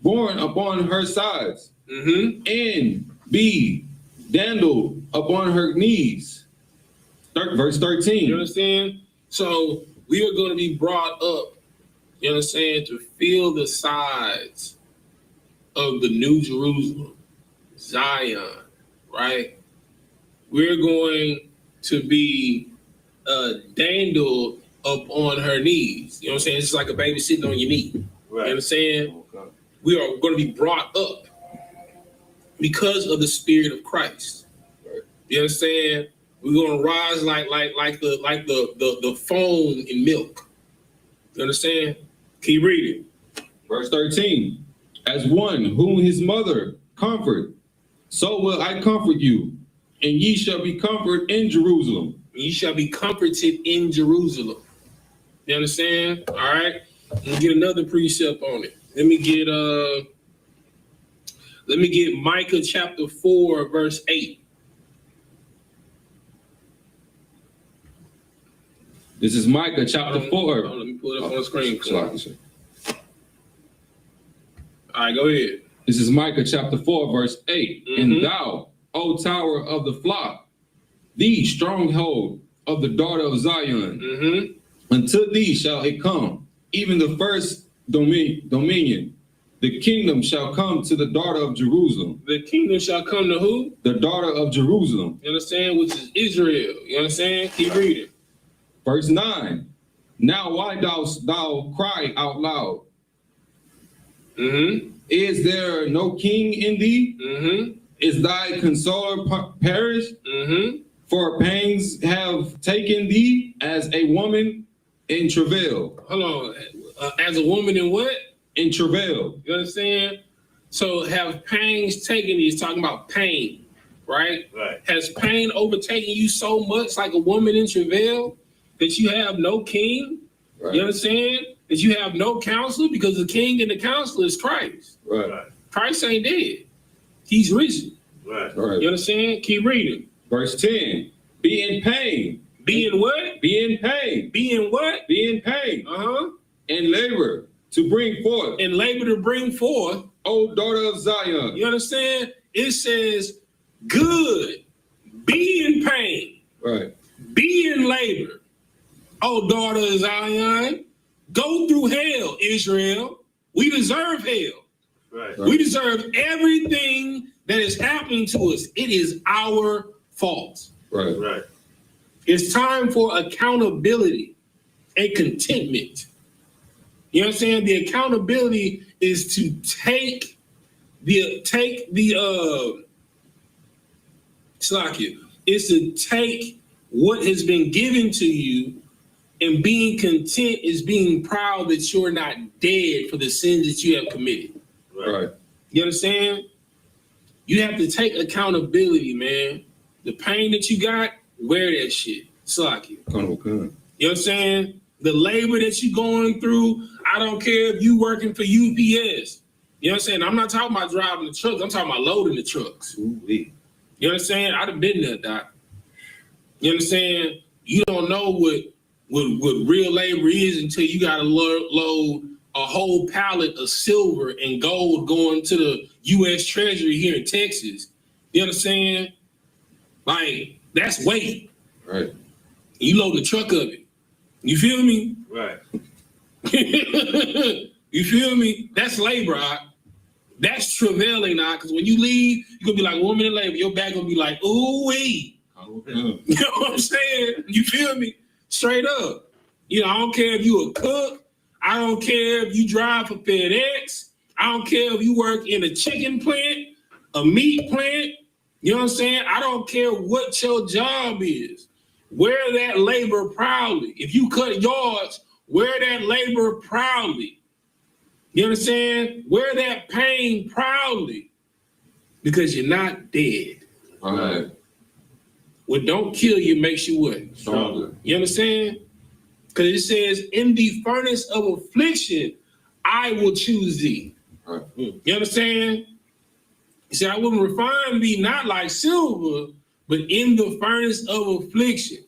born upon her sides, and be dandled upon her knees. Verse 13. You understand? So we are going to be brought up, you understand, to feel the sides of the New Jerusalem, Zion, right? We're going to be dandled up on her knees. You know what I'm saying? It's like a baby sitting on your knee. Right. You understand? Okay. We are going to be brought up because of the Spirit of Christ. Right. You understand? We're going to rise like the foam in milk. You understand? Keep reading. Verse 13. As one whom his mother comfort, so will I comfort you, and ye shall be comforted in Jerusalem. Ye shall be comforted in Jerusalem. You understand? All right. Let me get another precept on it. Let me get Micah chapter 4, verse 8. This is Micah chapter 4. Let me pull it up on the screen. All right, go ahead. This is Micah chapter 4, verse 8. Mm-hmm. And thou, O tower of the flock, thee stronghold of the daughter of Zion, mm-hmm. unto thee shall it come, even the first dominion. The kingdom shall come to the daughter of Jerusalem. The kingdom shall come to who? The daughter of Jerusalem. You understand? Which is Israel. You understand? Keep reading. Verse 9. Now why dost thou cry out loud? Mm-hmm. Is there no king in thee? Mm-hmm. Is thy consoler perished? Mm-hmm. For pangs have taken thee as a woman in travail. Hold on. As a woman in what? In travail. You understand? So have pangs taken thee? It's talking about pain, right? Right. Has pain overtaken you so much like a woman in travail that you have no king? Right. You understand? That you have no counselor, because the king and the counselor is Christ. Right. Christ ain't dead. He's risen. Right. You understand? Keep reading. Verse 10. Be in pain. Be in what? Be in pain. Be in what? Be in pain. Uh-huh. And labor to bring forth. And labor to bring forth. O daughter of Zion. You understand? It says, good. Be in pain. Right. Be in labor. O daughter of Zion. Go through hell, Israel. We deserve hell. Right. We deserve everything that is happening to us. It is our fault. Right. Right. It's time for accountability and contentment. You understand? The accountability is to take the Slakia, is to take what has been given to you, and being content is being proud that you're not dead for the sins that you have committed. Right. You understand? You have to take accountability, man. The pain that you got, wear that shit. Slakia. You know what I'm saying? The labor that you're going through, I don't care if you working for UPS. You know what I'm saying? I'm not talking about driving the trucks. I'm talking about loading the trucks. Ooh-wee. You understand? I'd have been there, Doc. You understand? You don't know what real labor is until you got to load a whole pallet of silver and gold going to the U.S. Treasury here in Texas. You understand? Like, that's weight. Right. You load the truck of it. You feel me? Right. You feel me? That's labor. That's travailing now, because when you leave, you're going to be like a woman in labor. Your back going to be like, ooh-wee. You know what I'm saying? You feel me? Straight up. You know, I don't care if you a cook. I don't care if you drive for FedEx. I don't care if you work in a chicken plant, a meat plant. You know what I'm saying? I don't care what your job is. Wear that labor proudly. If you cut yards, wear that labor proudly. You understand? Wear that pain proudly, because you're not dead. All right. What don't kill you makes you what? Stronger. You understand? Because it says, in the furnace of affliction, I will choose thee. Right. You understand? He said, I will refine thee not like silver, but in the furnace of affliction.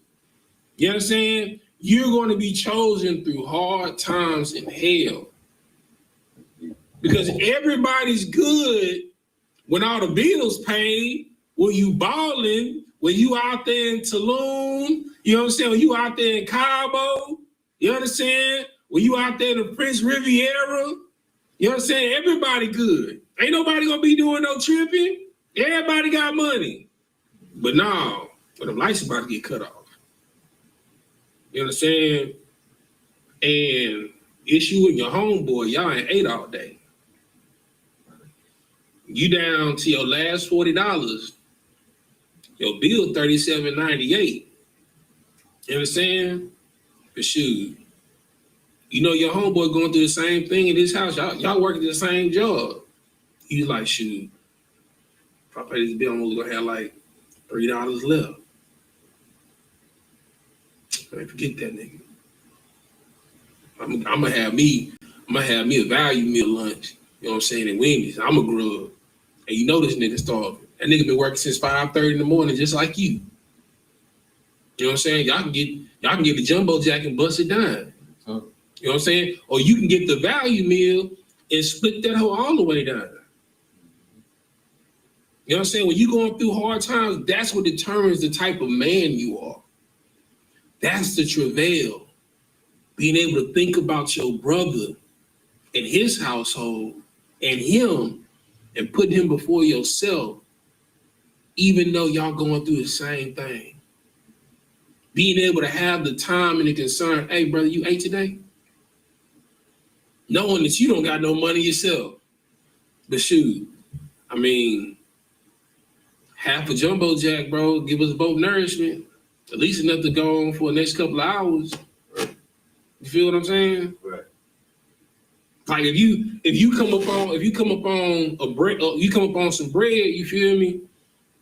You understand? You're going to be chosen through hard times in hell. Because everybody's good when all the bills paid, when you balling, when you out there in Tulum, you know what I'm saying? When you out there in Cabo, you understand? When you out there in the Prince Riviera, You know what I'm saying? Everybody good. Ain't nobody gonna be doing no tripping. Everybody got money. But now, the lights about to get cut off. You know what I'm saying? And issue with your homeboy, y'all ain't ate all day. You down to your last $40. Your bill $37.98. You understand? But shoot, you know your homeboy going through the same thing in this house. Y'all working the same job. You like, shoot, if I pay this bill, I'm only gonna have like $3 left. Man, forget that nigga. I'm gonna have me a value meal lunch. You know what I'm saying? And Wendy's. I'm a grub. And you know this nigga starving. That nigga been working since 5:30 in the morning, just like you. You know what I'm saying? Y'all can get the jumbo jack and bust it down. You know what I'm saying? Or you can get the value meal and split that hoe all the way down. You know what I'm saying? When you're going through hard times, that's what determines the type of man you are. That's the travail. Being able to think about your brother and his household and him and putting him before yourself, even though y'all going through the same thing. Being able to have the time and the concern, hey, brother, you ate today? Knowing that you don't got no money yourself. But shoot, I mean, half a jumbo jack, bro, give us both nourishment. At least enough to go on for the next couple of hours. Right. You feel what I'm saying? Right. Like if you come upon a bread, you come upon some bread, you feel me?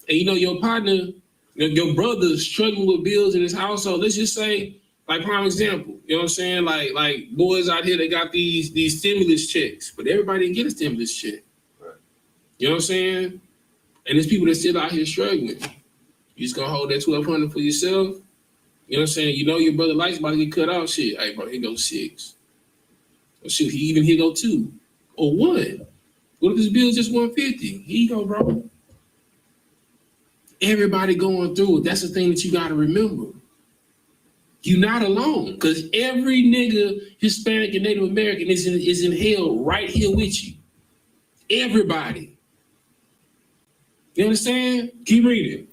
And you know your partner, your brother's struggling with bills in his household. Let's just say, like prime example, you know what I'm saying? Like boys out here, they got these stimulus checks, but everybody didn't get a stimulus check. Right. You know what I'm saying? And there's people that still out here struggling. You just gonna hold that $1,200 for yourself. You know what I'm saying? You know your brother lights about to get cut off. Shit, hey bro, here goes 6. Or shoot, here go 2 or 1. What if this bill is just $150? Here you go, bro. Everybody going through it. That's the thing that you gotta remember. You're not alone, because every nigga, Hispanic and Native American, is in hell right here with you. Everybody. You understand? Keep reading.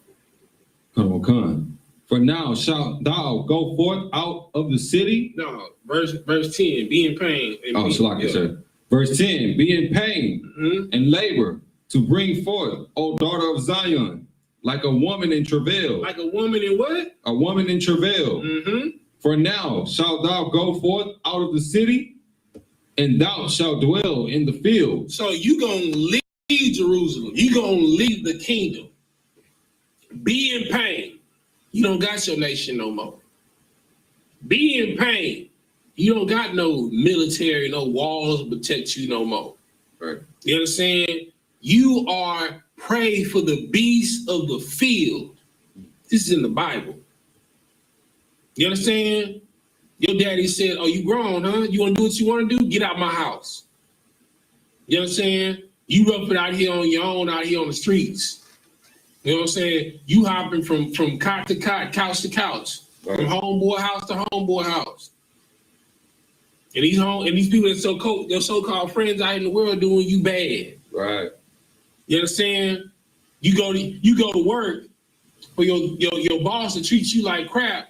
Come on, come. For now shalt thou go forth out of the city. No, verse 10, be in pain. Oh, Shalaka, sir. Verse 10, be in pain and labor to bring forth, O daughter of Zion, like a woman in travail. Like a woman in what? A woman in travail. For now shalt thou go forth out of the city, and thou shalt dwell in the field. So you gonna leave Jerusalem. You gonna leave the kingdom. Be in pain. You don't got your nation no more. Be in pain. You don't got no military, no walls to protect you no more. Right. You understand? You are prey for the beasts of the field. This is in the Bible. You understand? Your daddy said, oh, you grown, huh? You want to do what you want to do? Get out my house. You know what I'm saying? You rough it out here on your own, out here on the streets. You know what I'm saying? You hopping from cot to cot, couch to couch, right. From homeboy house to homeboy house. And these people that their so-called friends out in the world doing you bad. Right. You understand? You go to work for your boss to treat you like crap,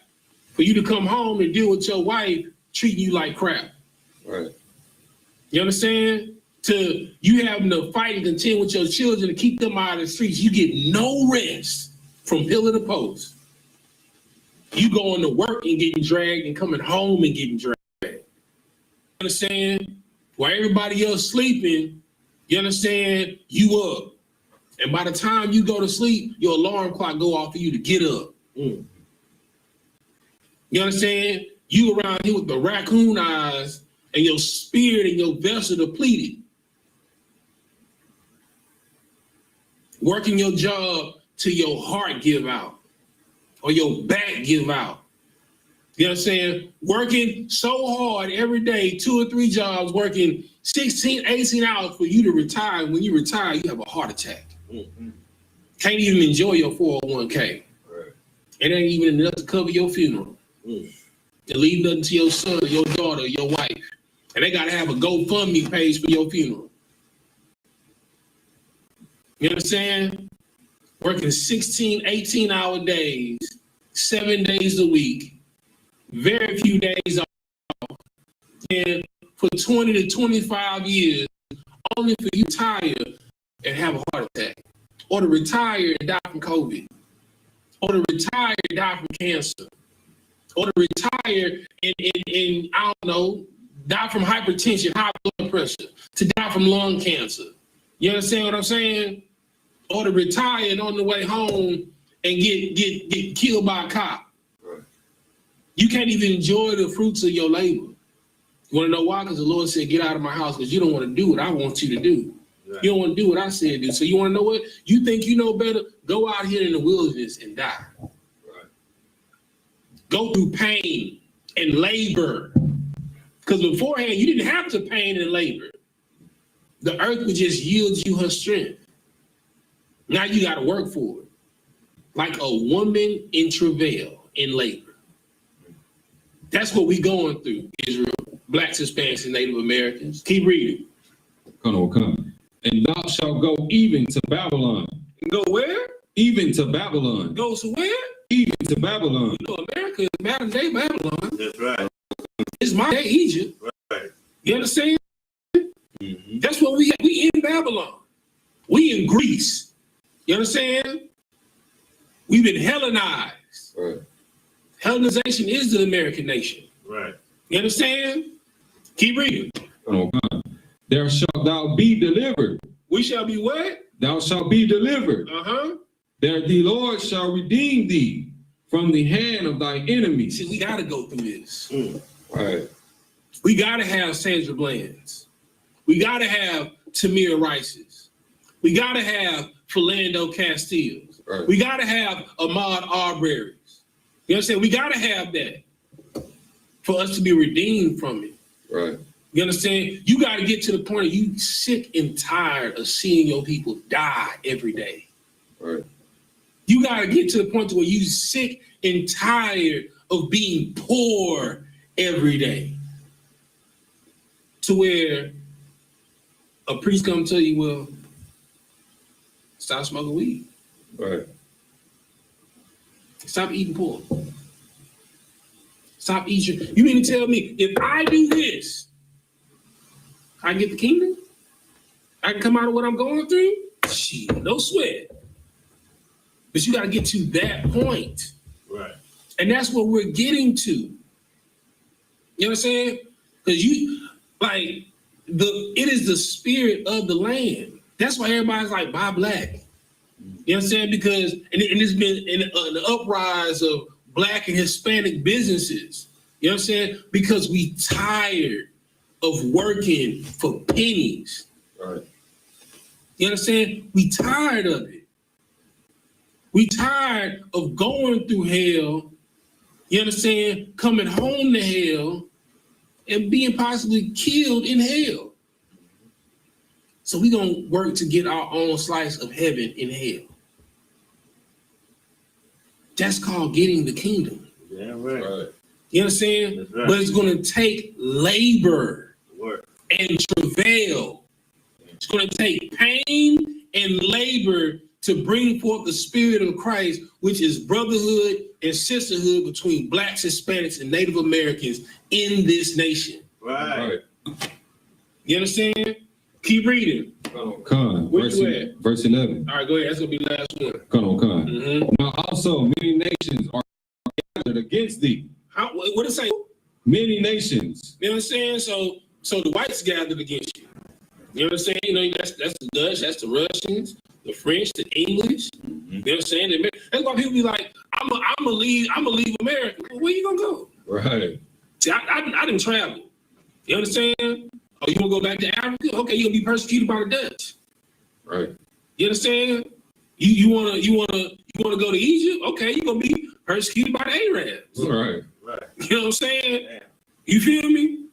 for you to come home and deal with your wife treating you like crap. Right. You understand? You having to fight and contend with your children to keep them out of the streets. You get no rest from pillar to post. You going to work and getting dragged and coming home and getting dragged. You understand? While everybody else sleeping, you understand, you up. And by the time you go to sleep, your alarm clock go off for you to get up. You understand? You around here with the raccoon eyes and your spirit and your vessel depleted. Working your job till your heart give out or your back give out. You know what I'm saying? Working so hard every day, 2 or 3 jobs, working 16, 18 hours for you to retire. When you retire, you have a heart attack. Can't even enjoy your 401k. Right. It ain't even enough to cover your funeral. And leave nothing to your son, your daughter, your wife. And they got to have a GoFundMe page for your funeral. You understand? Working 16, 18-hour days, 7 days a week, very few days off, and for 20 to 25 years, only for you to retire and have a heart attack, or to retire and die from COVID, or to retire and die from cancer, or to retire and I don't know, die from hypertension, high blood pressure, to die from lung cancer. You understand what I'm saying? Or to retire and on the way home and get killed by a cop. Right. You can't even enjoy the fruits of your labor. You want to know why? Because the Lord said, get out of my house, because you don't want to do what I want you to do. Right. You don't want to do what I said do. So you want to know what? You think you know better? Go out here in the wilderness and die. Right. Go through pain and labor. Because beforehand, you didn't have to pain and labor. The earth would just yield you her strength. Now you got to work for it. Like a woman in travail, in labor. That's what we going through, Israel. Blacks, Hispanics, and Native Americans. Keep reading. Come. And thou shalt go even to Babylon. Go where? Even to Babylon. Go to where? Even to Babylon. You know, America is modern day Babylon. That's right. It's my day Egypt. Right. You understand? Mm-hmm. That's what we in Babylon. We in Greece. You understand? We've been Hellenized. Right. Hellenization is the American nation. Right. You understand? Keep reading. Oh, God. There shalt thou be delivered. We shall be what? Thou shalt be delivered. There the Lord shall redeem thee from the hand of thy enemies. See, we got to go through this. Right. We got to have Sandra Bland's. We got to have Tamir Rice's. We got to have Philando Castile's. Right. We got to have Ahmaud Arbery's. You understand? We got to have that for us to be redeemed from it. Right. You understand? You got to get to the point of you sick and tired of seeing your people die every day. Right. You got to get to the point to where you sick and tired of being poor every day. To where a priest come tell you, well, stop smoking weed. Right. Stop eating pork. Stop eating. You mean to tell me if I do this, I get the kingdom? I can come out of what I'm going through? Shit, no sweat. But you got to get to that point. Right. And that's what we're getting to. You know what I'm saying? Because it is the spirit of the land. That's why everybody's like, buy black. You know what I'm saying? Because, and it's been in the uprise of Black and Hispanic businesses. You know what I'm saying? Because we tired of working for pennies. Right. You understand? We tired of it. We tired of going through hell, you understand, coming home to hell and being possibly killed in hell. So we're going to work to get our own slice of heaven in hell. That's called getting the kingdom. Yeah, right. You understand? Right. But it's going to take labor Work. And travail. It's going to take pain and labor to bring forth the spirit of Christ, which is brotherhood and sisterhood between Blacks, Hispanics, and Native Americans in this nation. Right. You understand? Keep reading. Con, verse 11. All right, go ahead. That's going to be the last one. Con. Mm-hmm. Now also many nations are gathered against thee. What did it say? Many nations. You know what I'm saying? So the whites gathered against you. You know what I'm saying? You know, that's the Dutch, that's the Russians, the French, the English. Mm-hmm. You know what I'm saying? That's why people be like, I'm gonna leave America. Where you gonna go? Right. See, I didn't travel. You understand? Oh, you wanna go back to Africa? Okay, you're gonna be persecuted by the Dutch. Right. You understand? You wanna go to Egypt? Okay, you're gonna be persecuted by the Arabs. Right. You know what I'm saying? Damn. You feel me?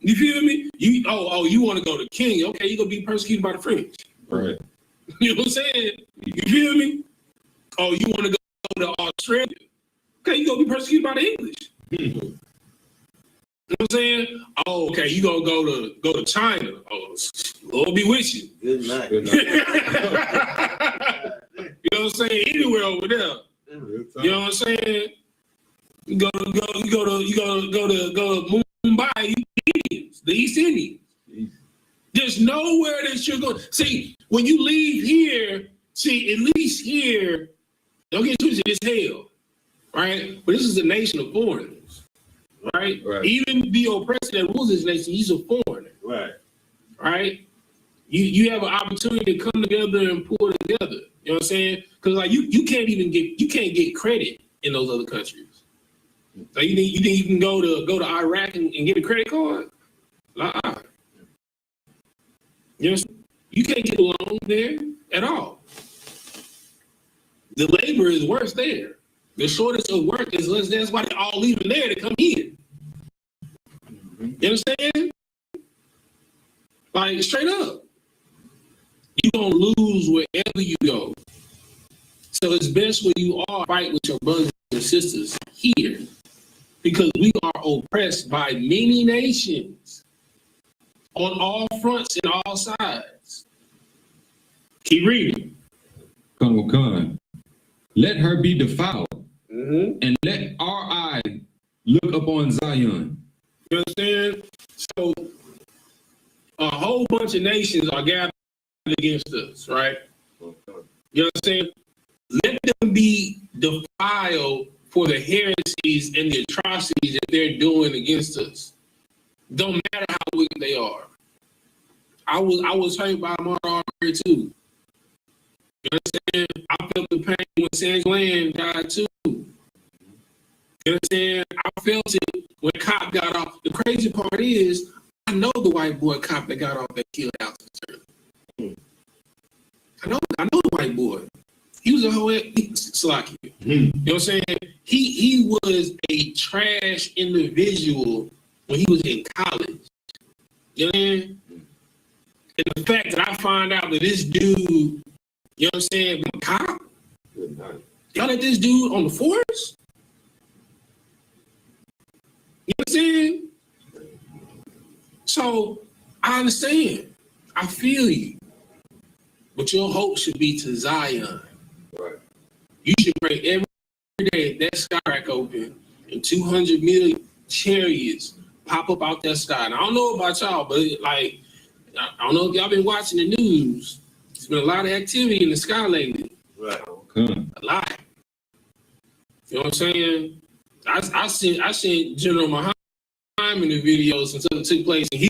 You want to go to Kenya? Okay, you're gonna be persecuted by the French. Right. You know what I'm saying? You feel me? Oh, you want to go to Australia? Okay, you're gonna be persecuted by the English. You know what I'm saying? Oh, okay, you gonna go to China. Oh, Lord be with you. Good night. Good You know what I'm saying? Anywhere over there. You know what I'm saying? You go to Mumbai, Indians, the East Indians. There's nowhere that you're going. See, when you leave here, at least here, don't get twisted, it's hell, right? But this is a nation of foreigners, right? Even the oppressor that rules this nation, he's a foreigner, right? You have an opportunity to come together and pull together. You know what I'm saying? Because like you can't get credit in those other countries. So you think you can go to Iraq and get a credit card? You can't get a loan there at all. The labor is worse there. The shortage of work is less. That's why they're all leaving there to come here. You understand? Like straight up, you're gonna lose wherever you go. So it's best where you are fight with your brothers and sisters here, because we are oppressed by many nations on all fronts and all sides. Keep reading. Colonel Khan, let her be defiled, and let our eye look upon Zion. You understand? So a whole bunch of nations are gathered against us, right? You understand? Let them be defiled for the heresies and the atrocities that they're doing against us. Don't matter how wicked they are. I was hurt by Martyr too. You understand? I felt the pain when San Glenn died too. You understand? I felt it when Cop got off. The crazy part is, I know the white boy Cop that got off that killed Alton Sterling. I know the white boy. He was a whole Slocky. You know what I'm saying? He was a trash individual when he was in college. You know what I mean? And the fact that I find out that this dude, you know what I'm saying, a cop, y'all let this dude on the force? You know what I'm saying? So I understand. I feel you. But your hope should be to Zion. Right. You should pray every day that sky crack open and 200 million chariots pop up out that sky. And I don't know about y'all, but I don't know if y'all been watching the news. There's been a lot of activity in the sky lately. Right. A lot. You know what I'm saying? I seen General Muhammad in the video since it took place, and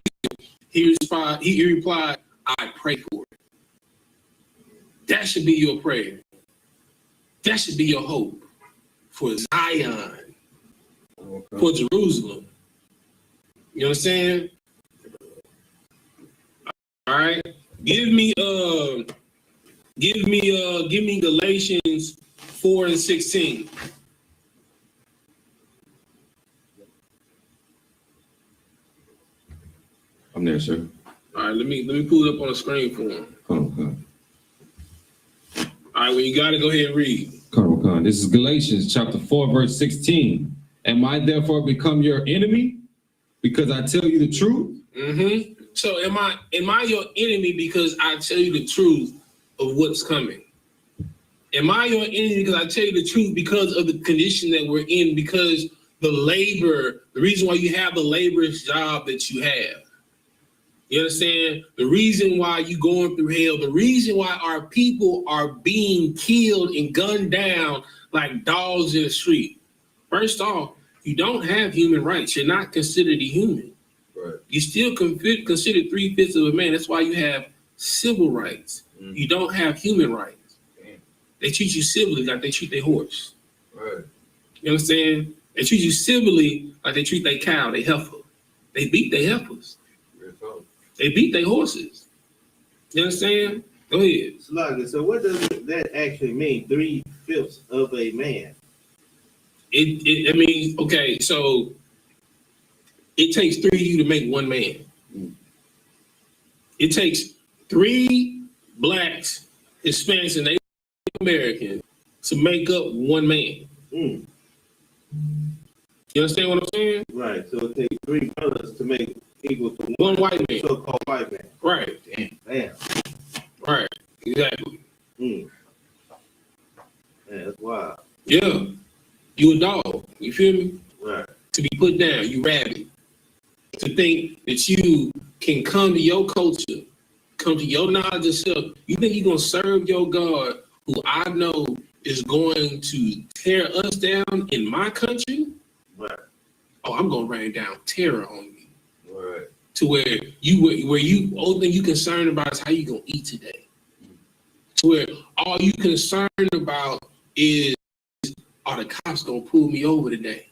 he replied, I pray for it. That should be your prayer. That should be your hope for Zion, for Jerusalem. You know what I'm saying? All right. Give me Galatians 4:16. I'm there, sir. All right, let me pull it up on the screen for him. Colonel Khan. All right, well, you got to go ahead and read. Colonel Khan, this is Galatians chapter 4, verse 16. Am I therefore become your enemy because I tell you the truth? Mm-hmm. So am I your enemy because I tell you the truth of what's coming? Am I your enemy because I tell you the truth because of the condition that we're in, because the reason why you have the laborious job that you have? You understand? The reason why you going through hell, the reason why our people are being killed and gunned down like dogs in the street. First off, you don't have human rights. You're not considered a human. Right. You still considered 3/5 of a man. That's why you have civil rights. You don't have human rights. They treat you civilly like they treat their horse. Right. You understand? They treat you civilly like they treat their cow, their heifer. They beat their heifers. They beat their horses. You understand? Go ahead. So what does that actually mean? 3/5 of a man. I mean, okay, so it takes 3 of you to make one man. It takes 3 blacks, Hispanics, and Native Americans to make up one man. You understand what I'm saying? Right. So it takes 3 brothers to make equal to One white man. so-called white man. Right. Damn. Right. Exactly. Yeah, that's wild. Yeah. You a dog. You feel me? Right. To be put down, you rabbit. To think that you can come to your culture, come to your knowledge of self. You think you're going to serve your God, who I know is going to tear us down in my country? Right. Oh, I'm going to rain down terror on me. Right. To where you only thing you concerned about is how you going to eat today. To where all you concerned about is, are the cops going to pull me over today?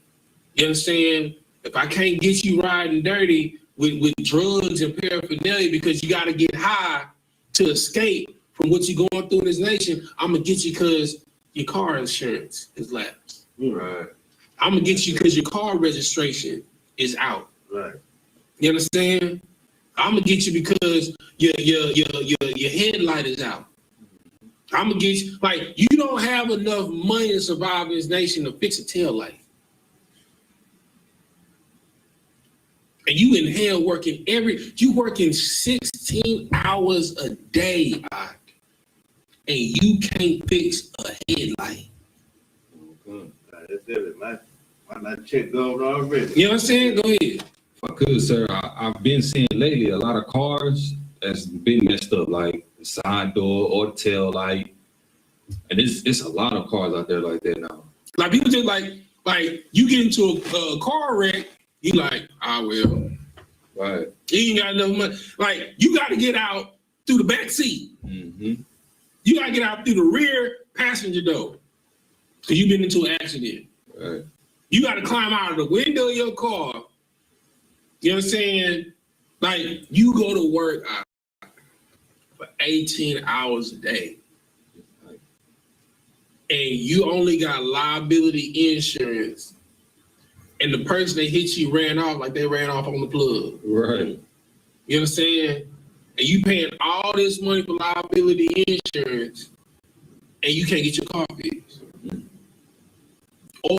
You understand? If I can't get you riding dirty with drugs and paraphernalia because you got to get high to escape from what you're going through in this nation, I'm going to get you because your car insurance is lapsed. Right. I'm going to get you because your car registration is out. Right. You understand? I'm going to get you because your headlight is out. I'm going to get you, like, you don't have enough money to survive in this nation to fix a tail light. And you in hell working you working 16 hours a day, and you can't fix a headlight. That's it, man. Why not check GALV already? You know what I'm saying? Go ahead. If I could, sir, I've been seeing lately a lot of cars that's been messed up, like the side door or the tail light. And it's a lot of cars out there like that now. Like people just like you get into a car wreck, you like, I will. Right. You ain't got enough money. Like, you got to get out through the back seat. Mm-hmm. You got to get out through the rear passenger door because you've been into an accident. Right. You got to climb out of the window of your car. You know what I'm saying? Like, you go to work for 18 hours a day. And you only got liability insurance. And the person that hit you ran off like they ran off on the plug. Right. You understand? And you paying all this money for liability insurance and you can't get your car fixed. Or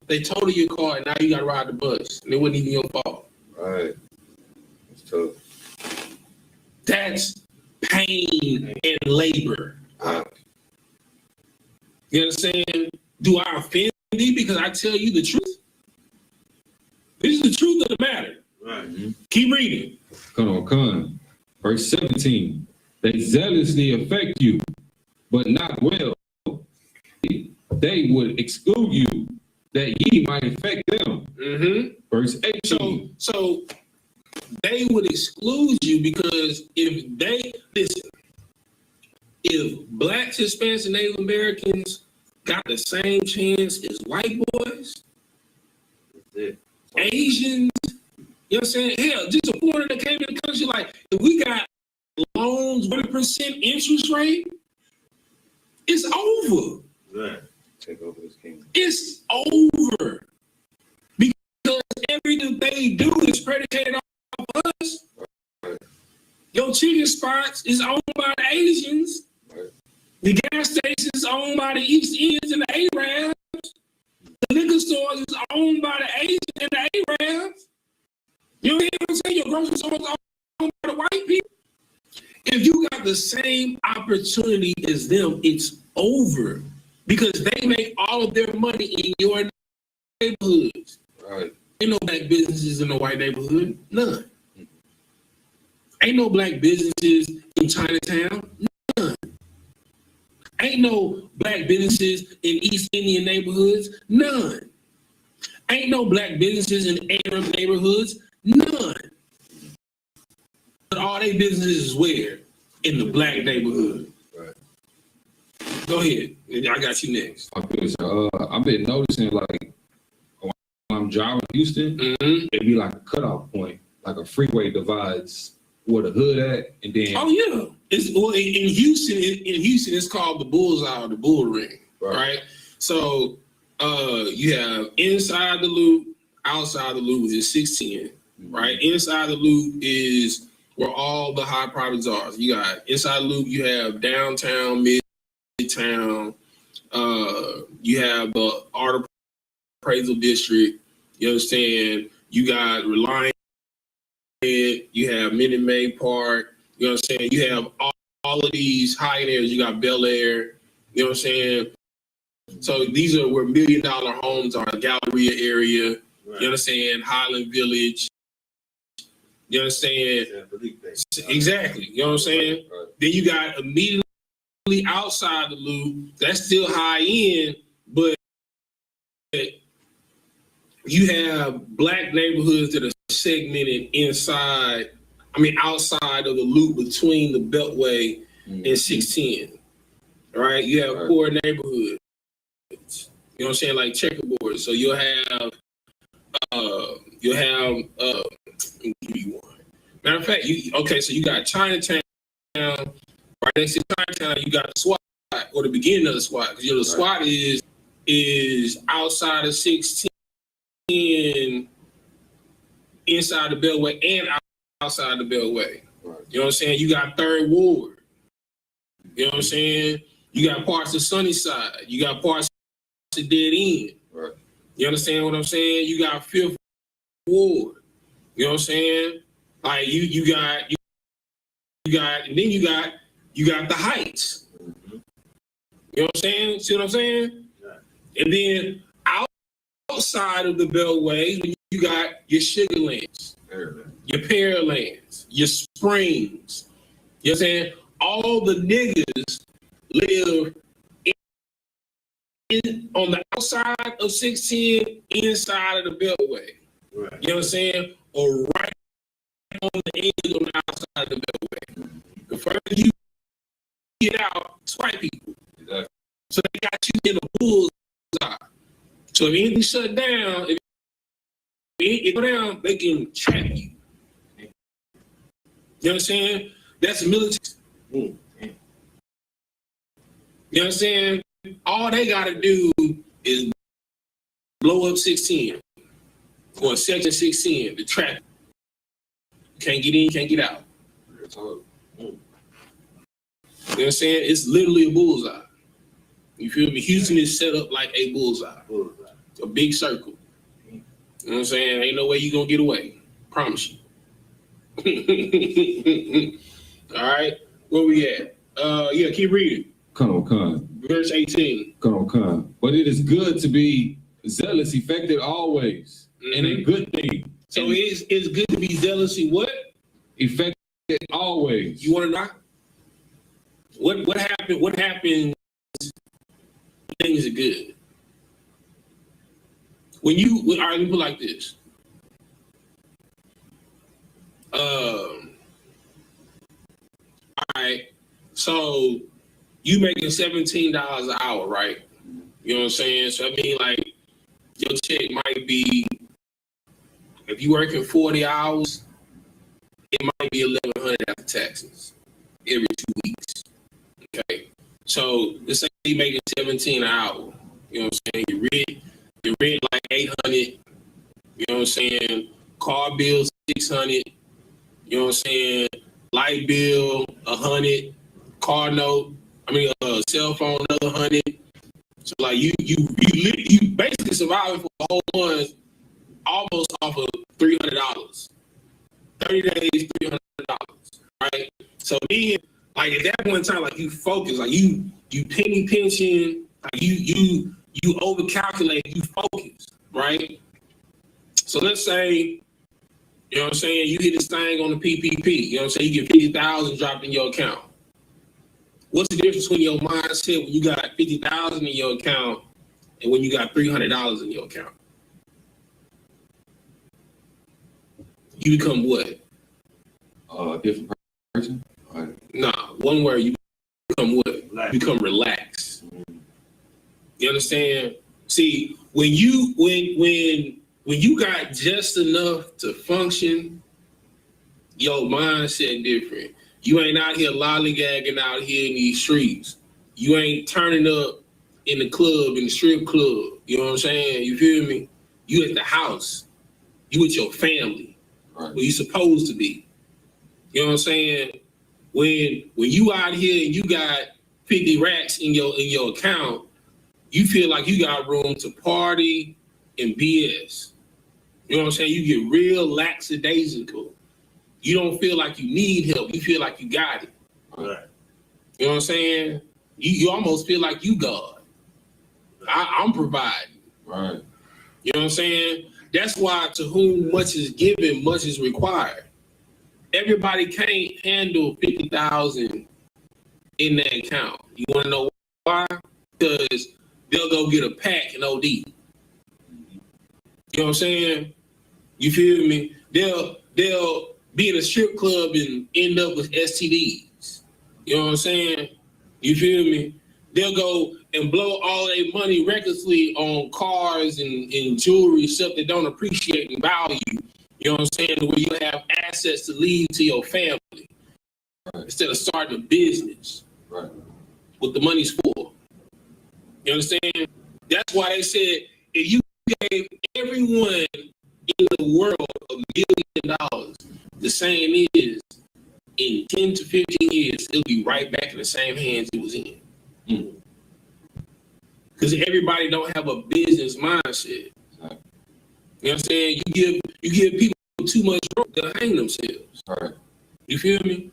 they totaled your car and now you got to ride the bus. And it wasn't even your fault. Right. It's tough. That's pain and labor. You understand? Do I offend thee because I tell you the truth? This is the truth of the matter. Right. Mm-hmm. Keep reading. Come on. Verse 17. They zealously affect you, but not well. They would exclude you, that ye might affect them. Mm-hmm. Verse 18. So they would exclude you because if blacks, Hispanics, and Native Americans got the same chance as white boys, That's it. Asians, you know what I'm saying? Hell, just a foreigner that came in the country, like, if we got loans, 1% interest rate, it's over. Right. Take over this kingdom. It's over. Because everything they do is predicated off of us. Right. Your chicken spots is owned by the Asians. Right. The gas station is owned by the East Indians and the Arabs. The liquor stores is owned by the Asians and the Arabs. You know what I'm saying? Your grocery stores are owned by the white people. If you got the same opportunity as them, it's over. Because they make all of their money in your neighborhoods. Right. Ain't no black businesses in the white neighborhood. None. Ain't no black businesses in Chinatown. None. Ain't no black businesses in East Indian neighborhoods. None. Ain't no black businesses in Arab neighborhoods. None. But all they businesses is where? In the black neighborhood. Right. Go ahead. I got you next. Okay, so I've been noticing, like, when I'm driving Houston, Mm-hmm. it'd be like a cutoff point, like a freeway divides where the hood at, and then Oh yeah, it's well in Houston. In Houston, it's called the bullseye or the bull ring, right? So you have inside the loop, outside the loop, which is 610, right? Inside the loop is where all the high products are. So you got inside the loop, you have downtown, midtown, you have the art appraisal district, You understand? You got Reliant, you have Minute Maid Park, you know what I'm saying? You have all of these high areas. You got Bel Air, you know what I'm saying? So these are where $1 million homes are, Galleria area, Right. you understand? Highland Village, you understand? Exactly, you know what I'm saying? Right. Then you got immediately outside the loop, that's still high end, but you have black neighborhoods that are segmented outside of the loop between the Beltway and 610, right? You have Right. poor neighborhoods, you know what I'm saying, like checkerboards. So you'll have, let me give you one. Matter of fact, so you got Chinatown, right next to Chinatown, you got the SWAT, or the beginning of the SWAT, because the SWAT is outside of 610, inside the Beltway and outside the Beltway. Right. You know what I'm saying? You got Third Ward. You know what I'm saying? You got parts of Sunnyside. You got parts of Dead End. Right. You understand what I'm saying? You got Fifth Ward. You know what I'm saying? Like you got, and then you got the Heights. Mm-hmm. You know what I'm saying? See what I'm saying? Yeah. And then outside of the Beltway, you got your Sugarlands, your Pearlands, your Springs. You know what I'm saying? All the niggas live on the outside of 610, inside of the Beltway. Right. You know what I'm saying? Or right on the edge on the outside of the Beltway. The further you get out, it's white people. Exactly. So they got you in a bullseye. So if anything shut down, if it go down, they can trap you. You know what I'm saying? That's military. Mm. You know what I'm saying? All they got to do is blow up 610 or section 610 to trap. Can't get in, can't get out. You know what I'm saying? It's literally a bullseye. You feel me? Houston is set up like a bullseye, a big circle. You know what I'm saying? Ain't no way you gonna get away. Promise you. All right, where we at? Yeah, keep reading. Con. Verse 18. Con. But it is good to be zealous, effective always, and a good thing. So it's good to be zealous. What? Effective always. You want to know what happened? What happens? Things are good. All right, let me put it like this. All right, so you making $17 an hour, right? You know what I'm saying? So I mean, like, your check might be, if you working 40 hours, it might be $1,100 after taxes every 2 weeks. Okay, so let's say you making 17 an hour. You know what I'm saying? Your rent like 800. You know what I'm saying? Car bill 600. You know what I'm saying? Light bill 100. Car note. Cell phone another 100. So like you basically surviving for a whole month almost off of $300. 30 days, $300. Right? So then, like at that point in time, like you focus, like you penny pinching, like you overcalculate, you focus, right? So let's say, you know what I'm saying, you hit this thing on the PPP, you know what I'm saying, you get 50,000 dropped in your account. What's the difference between your mindset when you got 50,000 in your account and when you got $300 in your account? You become what? Different person. Nah, one word, you become what? Relax. You become relaxed. You understand? See, when you got just enough to function, your mindset different. You ain't out here lollygagging out here in these streets. You ain't turning up in the club, in the strip club. You know what I'm saying? You feel me? You at the house. You with your family. Right. Where you supposed to be. You know what I'm saying? When you out here and you got 50 racks in your account, you feel like you got room to party and BS. You know what I'm saying? You get real lackadaisical. You don't feel like you need help. You feel like you got it. Right. You know what I'm saying? You almost feel like you God. I'm providing. Right. You know what I'm saying? That's why to whom much is given, much is required. Everybody can't handle 50,000 in their account. You want to know why? Because they'll go get a pack and OD. You know what I'm saying? You feel me? They'll be in a strip club and end up with STDs. You know what I'm saying? You feel me? They'll go and blow all their money recklessly on cars and jewelry, stuff that don't appreciate in value. You know what I'm saying? Where you have assets to leave to your family. Right. Instead of starting a business. Right. What the money's for. You understand? That's why they said if you gave everyone in the world $1 million, the same is in 10 to 15 years, it'll be right back in the same hands it was in. Because everybody don't have a business mindset. Right. You know what I'm saying? You give people too much rope, they'll hang themselves. Right. You feel me?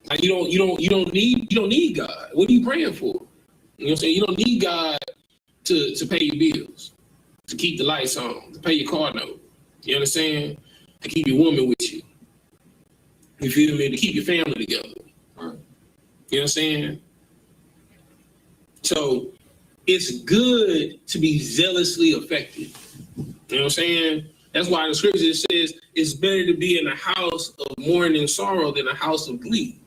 Like you don't need God. What are you praying for? You know what I'm saying? You don't need God to pay your bills, to keep the lights on, to pay your car note. You understand? To keep your woman with you. You feel me? To keep your family together. Right. You know what I'm saying? So it's good to be zealously effective. You know what I'm saying? That's why the scripture says it's better to be in a house of mourning and sorrow than a house of glee.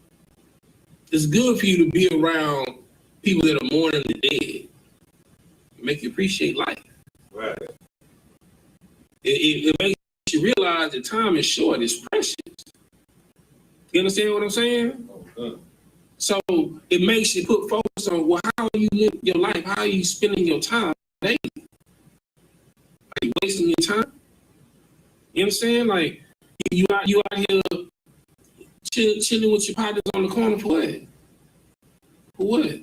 It's good for you to be around people that are mourning the dead. Make you appreciate life. Right. It makes you realize that time is short, it's precious. You understand what I'm saying? Okay. So it makes you put focus on, well, how you live your life? How are you spending your time daily? Are you wasting your time? You understand? Like, you out here chilling with your partners on the corner for what? For what?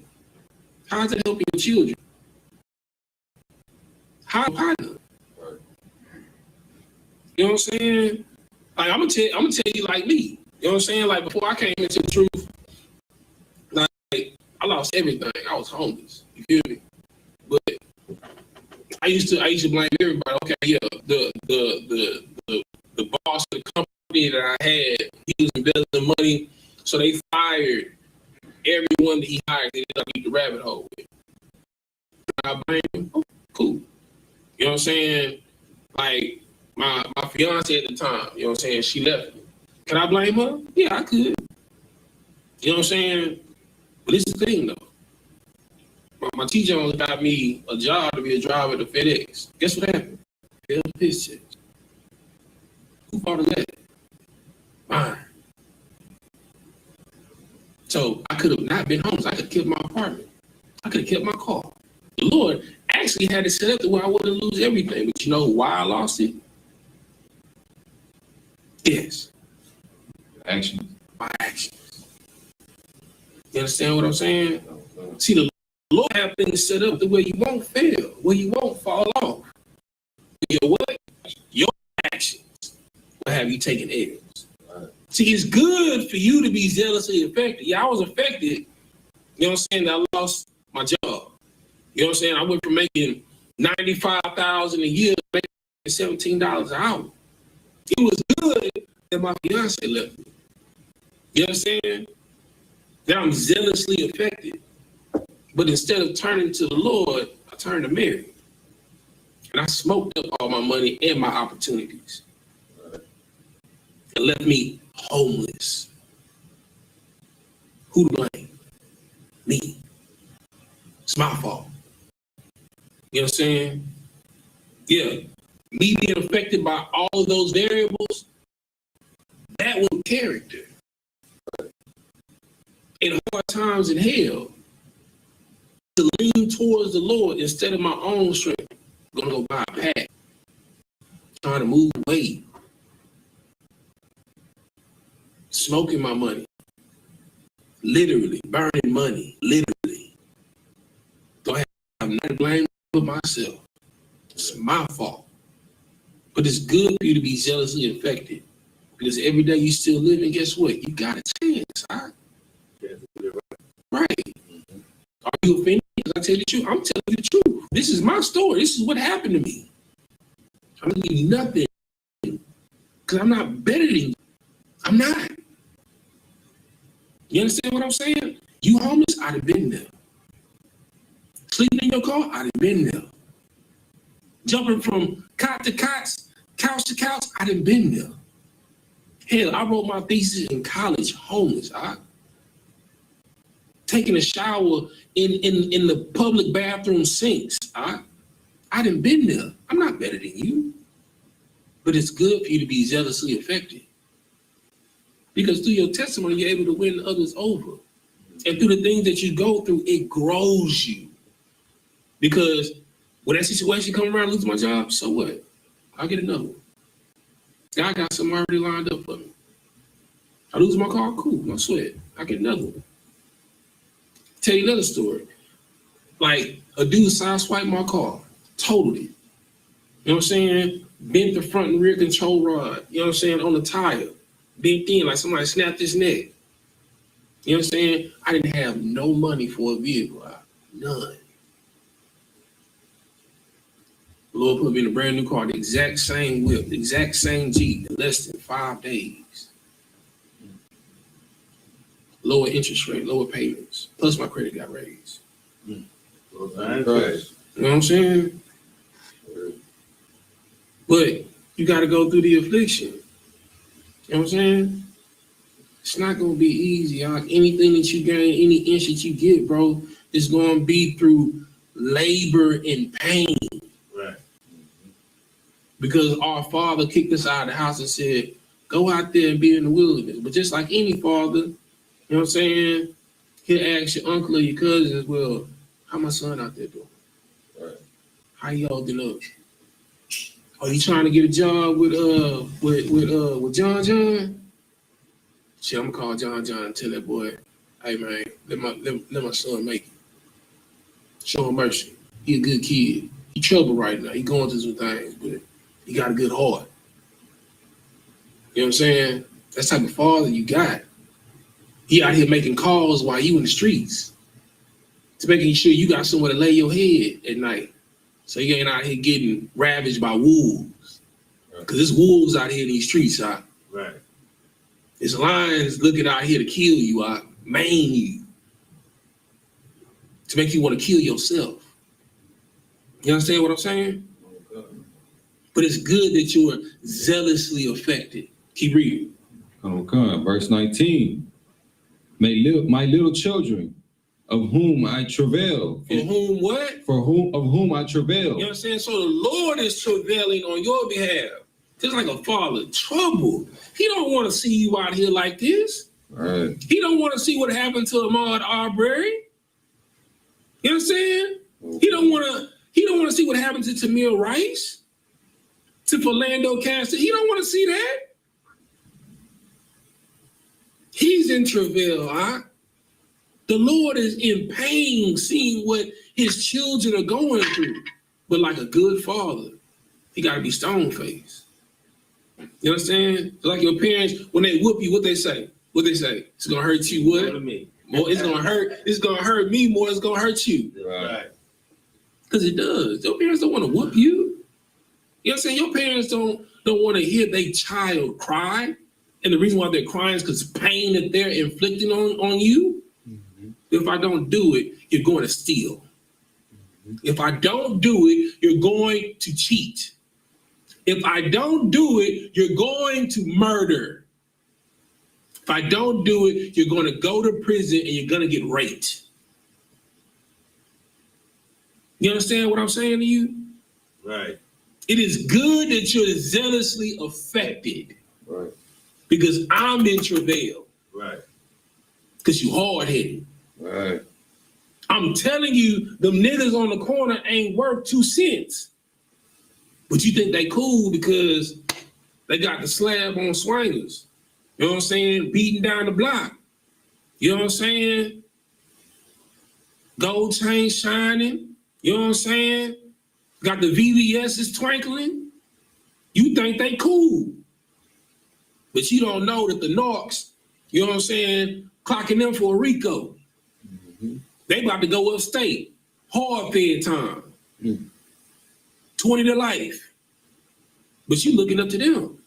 How does it help your children? How a partner? You know what I'm saying? Like, I'm gonna tell you like me. You know what I'm saying? Like, before I came into the truth, like, I lost everything. I was homeless. You feel me? But I used to blame everybody. Okay, yeah, the boss of the company that I had, he was embezzling money, so they fired everyone that he hired. They ended up eating the rabbit hole with. I blame him. Oh, cool. You know what I'm saying? Like, my fiance at the time, you know what I'm saying? She left me. Can I blame her? Yeah, I could. You know what I'm saying? But this is the thing, though. My teacher only got me a job to be a driver to FedEx. Guess what happened? Failed the piss check. Who thought of that? Mine. So I could have not been homeless. I could have kept my apartment. I could have kept my car. The Lord actually had it set up to where I wouldn't lose everything. But you know why I lost it? Yes. Actions. My actions. You understand what I'm saying? See, the Lord have things set up the way you won't fail, where you won't fall off. Your what? Your actions will have you taking L's. Right. See, it's good for you to be zealously affected. Yeah, I was affected. You know what I'm saying? I lost my job. You know what I'm saying? I went from making $95,000 a year to making $17 an hour. It was good that my fiance left me. You understand? That I'm zealously affected. But instead of turning to the Lord, I turned to Mary. And I smoked up all my money and my opportunities. It left me homeless. Who to blame? Me. It's my fault. You know what I'm saying? Yeah. Me being affected by all of those variables, that was character. In hard times in hell, to lean towards the Lord instead of my own strength. I'm gonna go buy a pack. Trying to move weight. Smoking my money. Literally. Burning money. Literally. Don't have nothing to blame but myself. It's my fault. But it's good for you to be zealously affected. Because every day you still living, guess what? You got a chance, huh? Right. Are you offended? Because I tell you the truth. I'm telling you the truth. This is my story. This is what happened to me. I'm gonna give you nothing. Because I'm not better than you. I'm not. You understand what I'm saying? You homeless, I'd have been there. Sleeping in your car, I'd have been there. Jumping from cot to cots, couch to couch, I'd have been there. Hell, I wrote my thesis in college homeless. Taking a shower in the public bathroom sinks. I done been there. I'm not better than you. But it's good for you to be zealously affected. Because through your testimony, you're able to win others over. And through the things that you go through, it grows you. Because when that situation come around, lose my job, so what? I'll get another one. God got something already lined up for me. I lose my car, cool, no sweat. I get another one. Tell you another story. Like a dude sideswiped my car, totally. You know what I'm saying? Bent the front and rear control rod, you know what I'm saying, on the tire. Bent in, like somebody snapped his neck. You know what I'm saying? I didn't have no money for a vehicle, none. The Lord put me in a brand new car, the exact same whip, the exact same Jeep in less than 5 days. Lower interest rate, lower payments. Plus my credit got raised. You know what I'm saying? But you got to go through the affliction. You know what I'm saying? It's not going to be easy. Anything that you gain, any inch that you get, bro, is going to be through labor and pain. Right. Because our father kicked us out of the house and said, go out there and be in the wilderness. But just like any father, you know what I'm saying? He'll ask your uncle or your cousins, well, how my son out there doing? Right. How you holding up? Are you trying to get a job with John? Shit, I'm gonna call John and tell that boy, hey man, let my son make it. Show him mercy. He a good kid. He trouble right now. He going through some things, but he got a good heart. You know what I'm saying? That's the type of father you got. He out here making calls while you in the streets. To making sure you got somewhere to lay your head at night. So you ain't out here getting ravaged by wolves. Because there's wolves out here in these streets, huh? Right. There's lions looking out here to kill you, maim you. To make you want to kill yourself. You understand what I'm saying? But it's good that you are zealously affected. Keep reading. Okay, verse 19. My little children, of whom I travail. For whom what? Of whom I travail. You know what I'm saying? So the Lord is travailing on your behalf. Just like a father, trouble. He don't want to see you out here like this. Right. He don't want to see what happened to Ahmaud Arbery. You know what I'm saying? He don't want to see what happened to Tamir Rice, to Philando Castile. He don't want to see that. He's in travail, huh? The Lord is in pain seeing what his children are going through. But like a good father, he got to be stone-faced. You know what I'm saying? Like your parents, when they whoop you, what they say? What they say? It's going to hurt you what? More, it's going to hurt. It's going to hurt me more. It's going to hurt you. Right. Because it does. Your parents don't want to whoop you. You know what I'm saying? Your parents don't want to hear their child cry. And the reason why they're crying is because pain that they're inflicting on you. Mm-hmm. If I don't do it, you're going to steal. Mm-hmm. If I don't do it, you're going to cheat. If I don't do it, you're going to murder. If I don't do it, you're going to go to prison and you're going to get raped. You understand what I'm saying to you? Right. It is good that you're zealously affected. Right. Because I'm in travail. Right. Because you hard-headed. Right. I'm telling you, them niggas on the corner ain't worth 2 cents. But you think they cool because they got the slab on swingers. You know what I'm saying? Beating down the block. You know what I'm saying? Gold chain shining. You know what I'm saying? Got the VVS's twinkling. You think they cool, but you don't know that the Narcs, you know what I'm saying, clocking them for a RICO. They about to go upstate, hard fed time, 20 to life. But you looking up to them.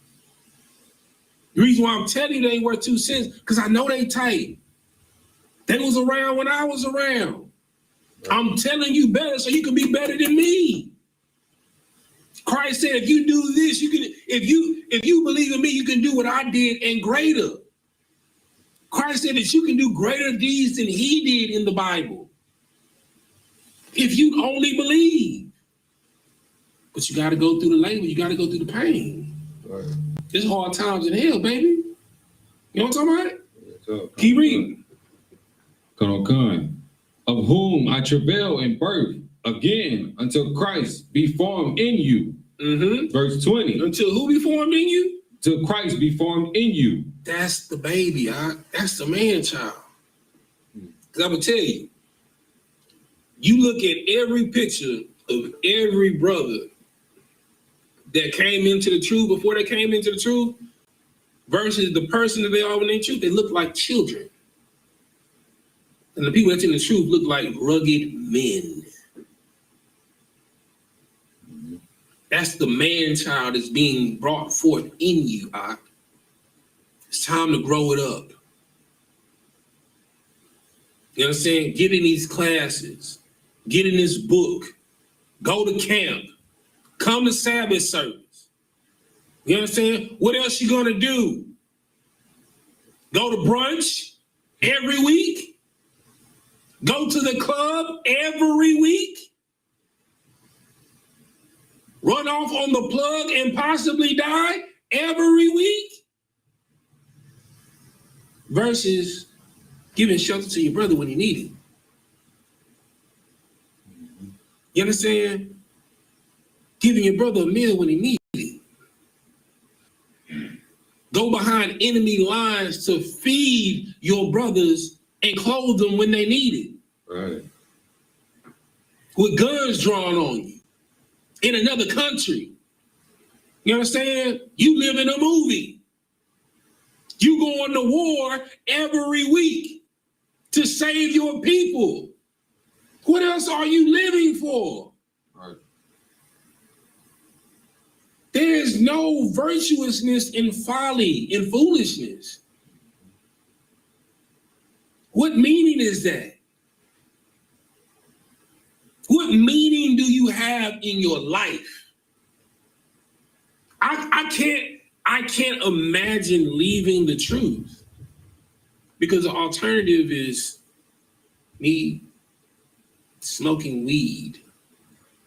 The reason why I'm telling you they ain't worth 2 cents, because I know they tight. They was around when I was around. I'm telling you better so you can be better than me. Christ said, if you do this, you can, if you believe in me, you can do what I did and greater. Christ said that you can do greater deeds than he did in the Bible. If you only believe. But you got to go through the labor. You got to go through the pain. Right. There's hard times in hell, baby. You know what I'm talking about? Yeah, Keep reading. Con, of whom I travail in birth again until Christ be formed in you. Verse 20. Until who be formed in you? Till Christ be formed in you. That's the baby. That's the man child. Because I'm going to tell you, you look at every picture of every brother that came into the truth before they came into the truth versus the person that they are when they truth, they look like children. And the people that's in the truth look like rugged men. That's the man child that's being brought forth in you. It's time to grow it up. You know what I'm saying? Get in these classes. Get in this book. Go to camp. Come to Sabbath service. You know what I'm saying? What else you gonna do? Go to brunch every week? Go to the club every week? Run off on the plug and possibly die every week? Versus giving shelter to your brother when he needs it. You understand? Giving your brother a meal when he needs it. Go behind enemy lines to feed your brothers and clothe them when they need it. Right. With guns drawn on you. In another country. You understand? You live in a movie. You going to war every week to save your people. What else are you living for? Right. There is no virtuousness in folly, in foolishness. What meaning is that? What meaning do you have in your life? I can't imagine leaving the truth because the alternative is me smoking weed,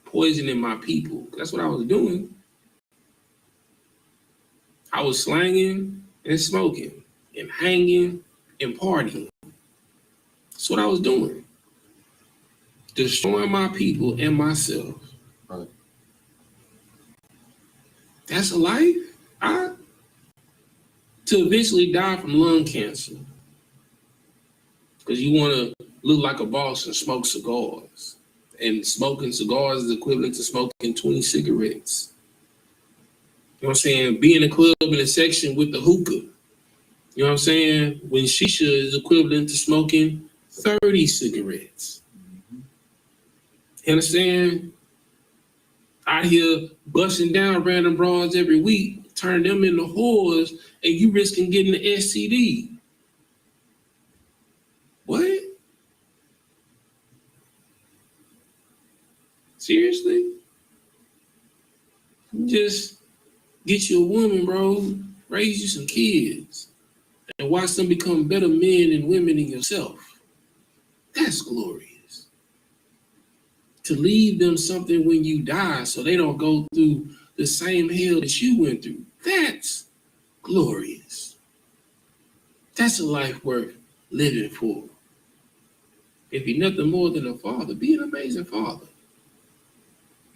poisoning my people. That's what I was doing. I was slanging and smoking and hanging and partying. That's what I was doing. Destroying my people and myself. Right. That's a life? To eventually die from lung cancer. Because you want to look like a boss and smoke cigars. And smoking cigars is equivalent to smoking 20 cigarettes. You know what I'm saying? Be in a club in a section with the hookah. You know what I'm saying? When shisha is equivalent to smoking 30 cigarettes. You understand? Out here busting down random broads every week, turn them into whores, and you risking getting the STD. What? Seriously? Just get you a woman, bro. Raise you some kids. And watch them become better men and women than yourself. That's glorious. To leave them something when you die so they don't go through the same hell that you went through. That's glorious. That's a life worth living for. If you're nothing more than a father, be an amazing father.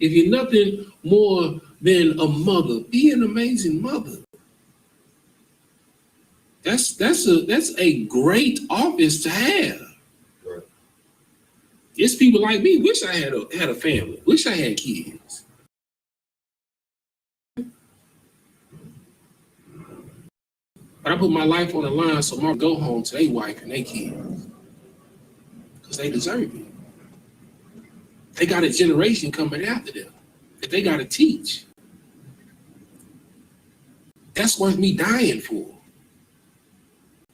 If you're nothing more than a mother, be an amazing mother. That's a great office to have. Right. It's people like me. Wish I had a family. Wish I had kids. But I put my life on the line so I go home to their wife and their kids. Because they deserve it. They got a generation coming after them that they got to teach. That's worth me dying for.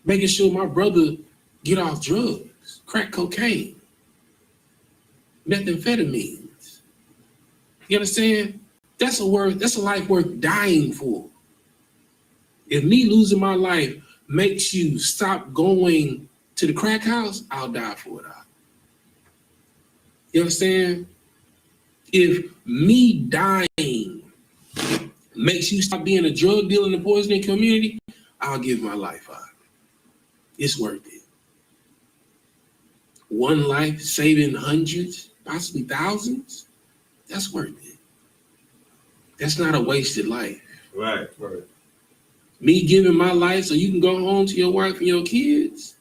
Making sure my brother get off drugs, crack cocaine, methamphetamines. You understand? That's a life worth dying for. If me losing my life makes you stop going to the crack house, I'll die for it. You understand? If me dying makes you stop being a drug dealer in the poisoning community, I'll give my life out. It's worth it. One life saving hundreds, possibly thousands, that's worth it. That's not a wasted life. Right. Me giving my life so you can go home to your wife and your kids,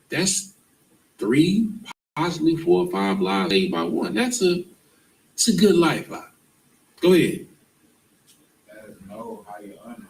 that's 3, possibly 4 or 5 lives saved by one. It's a good life. Go ahead. Let us know how you honor.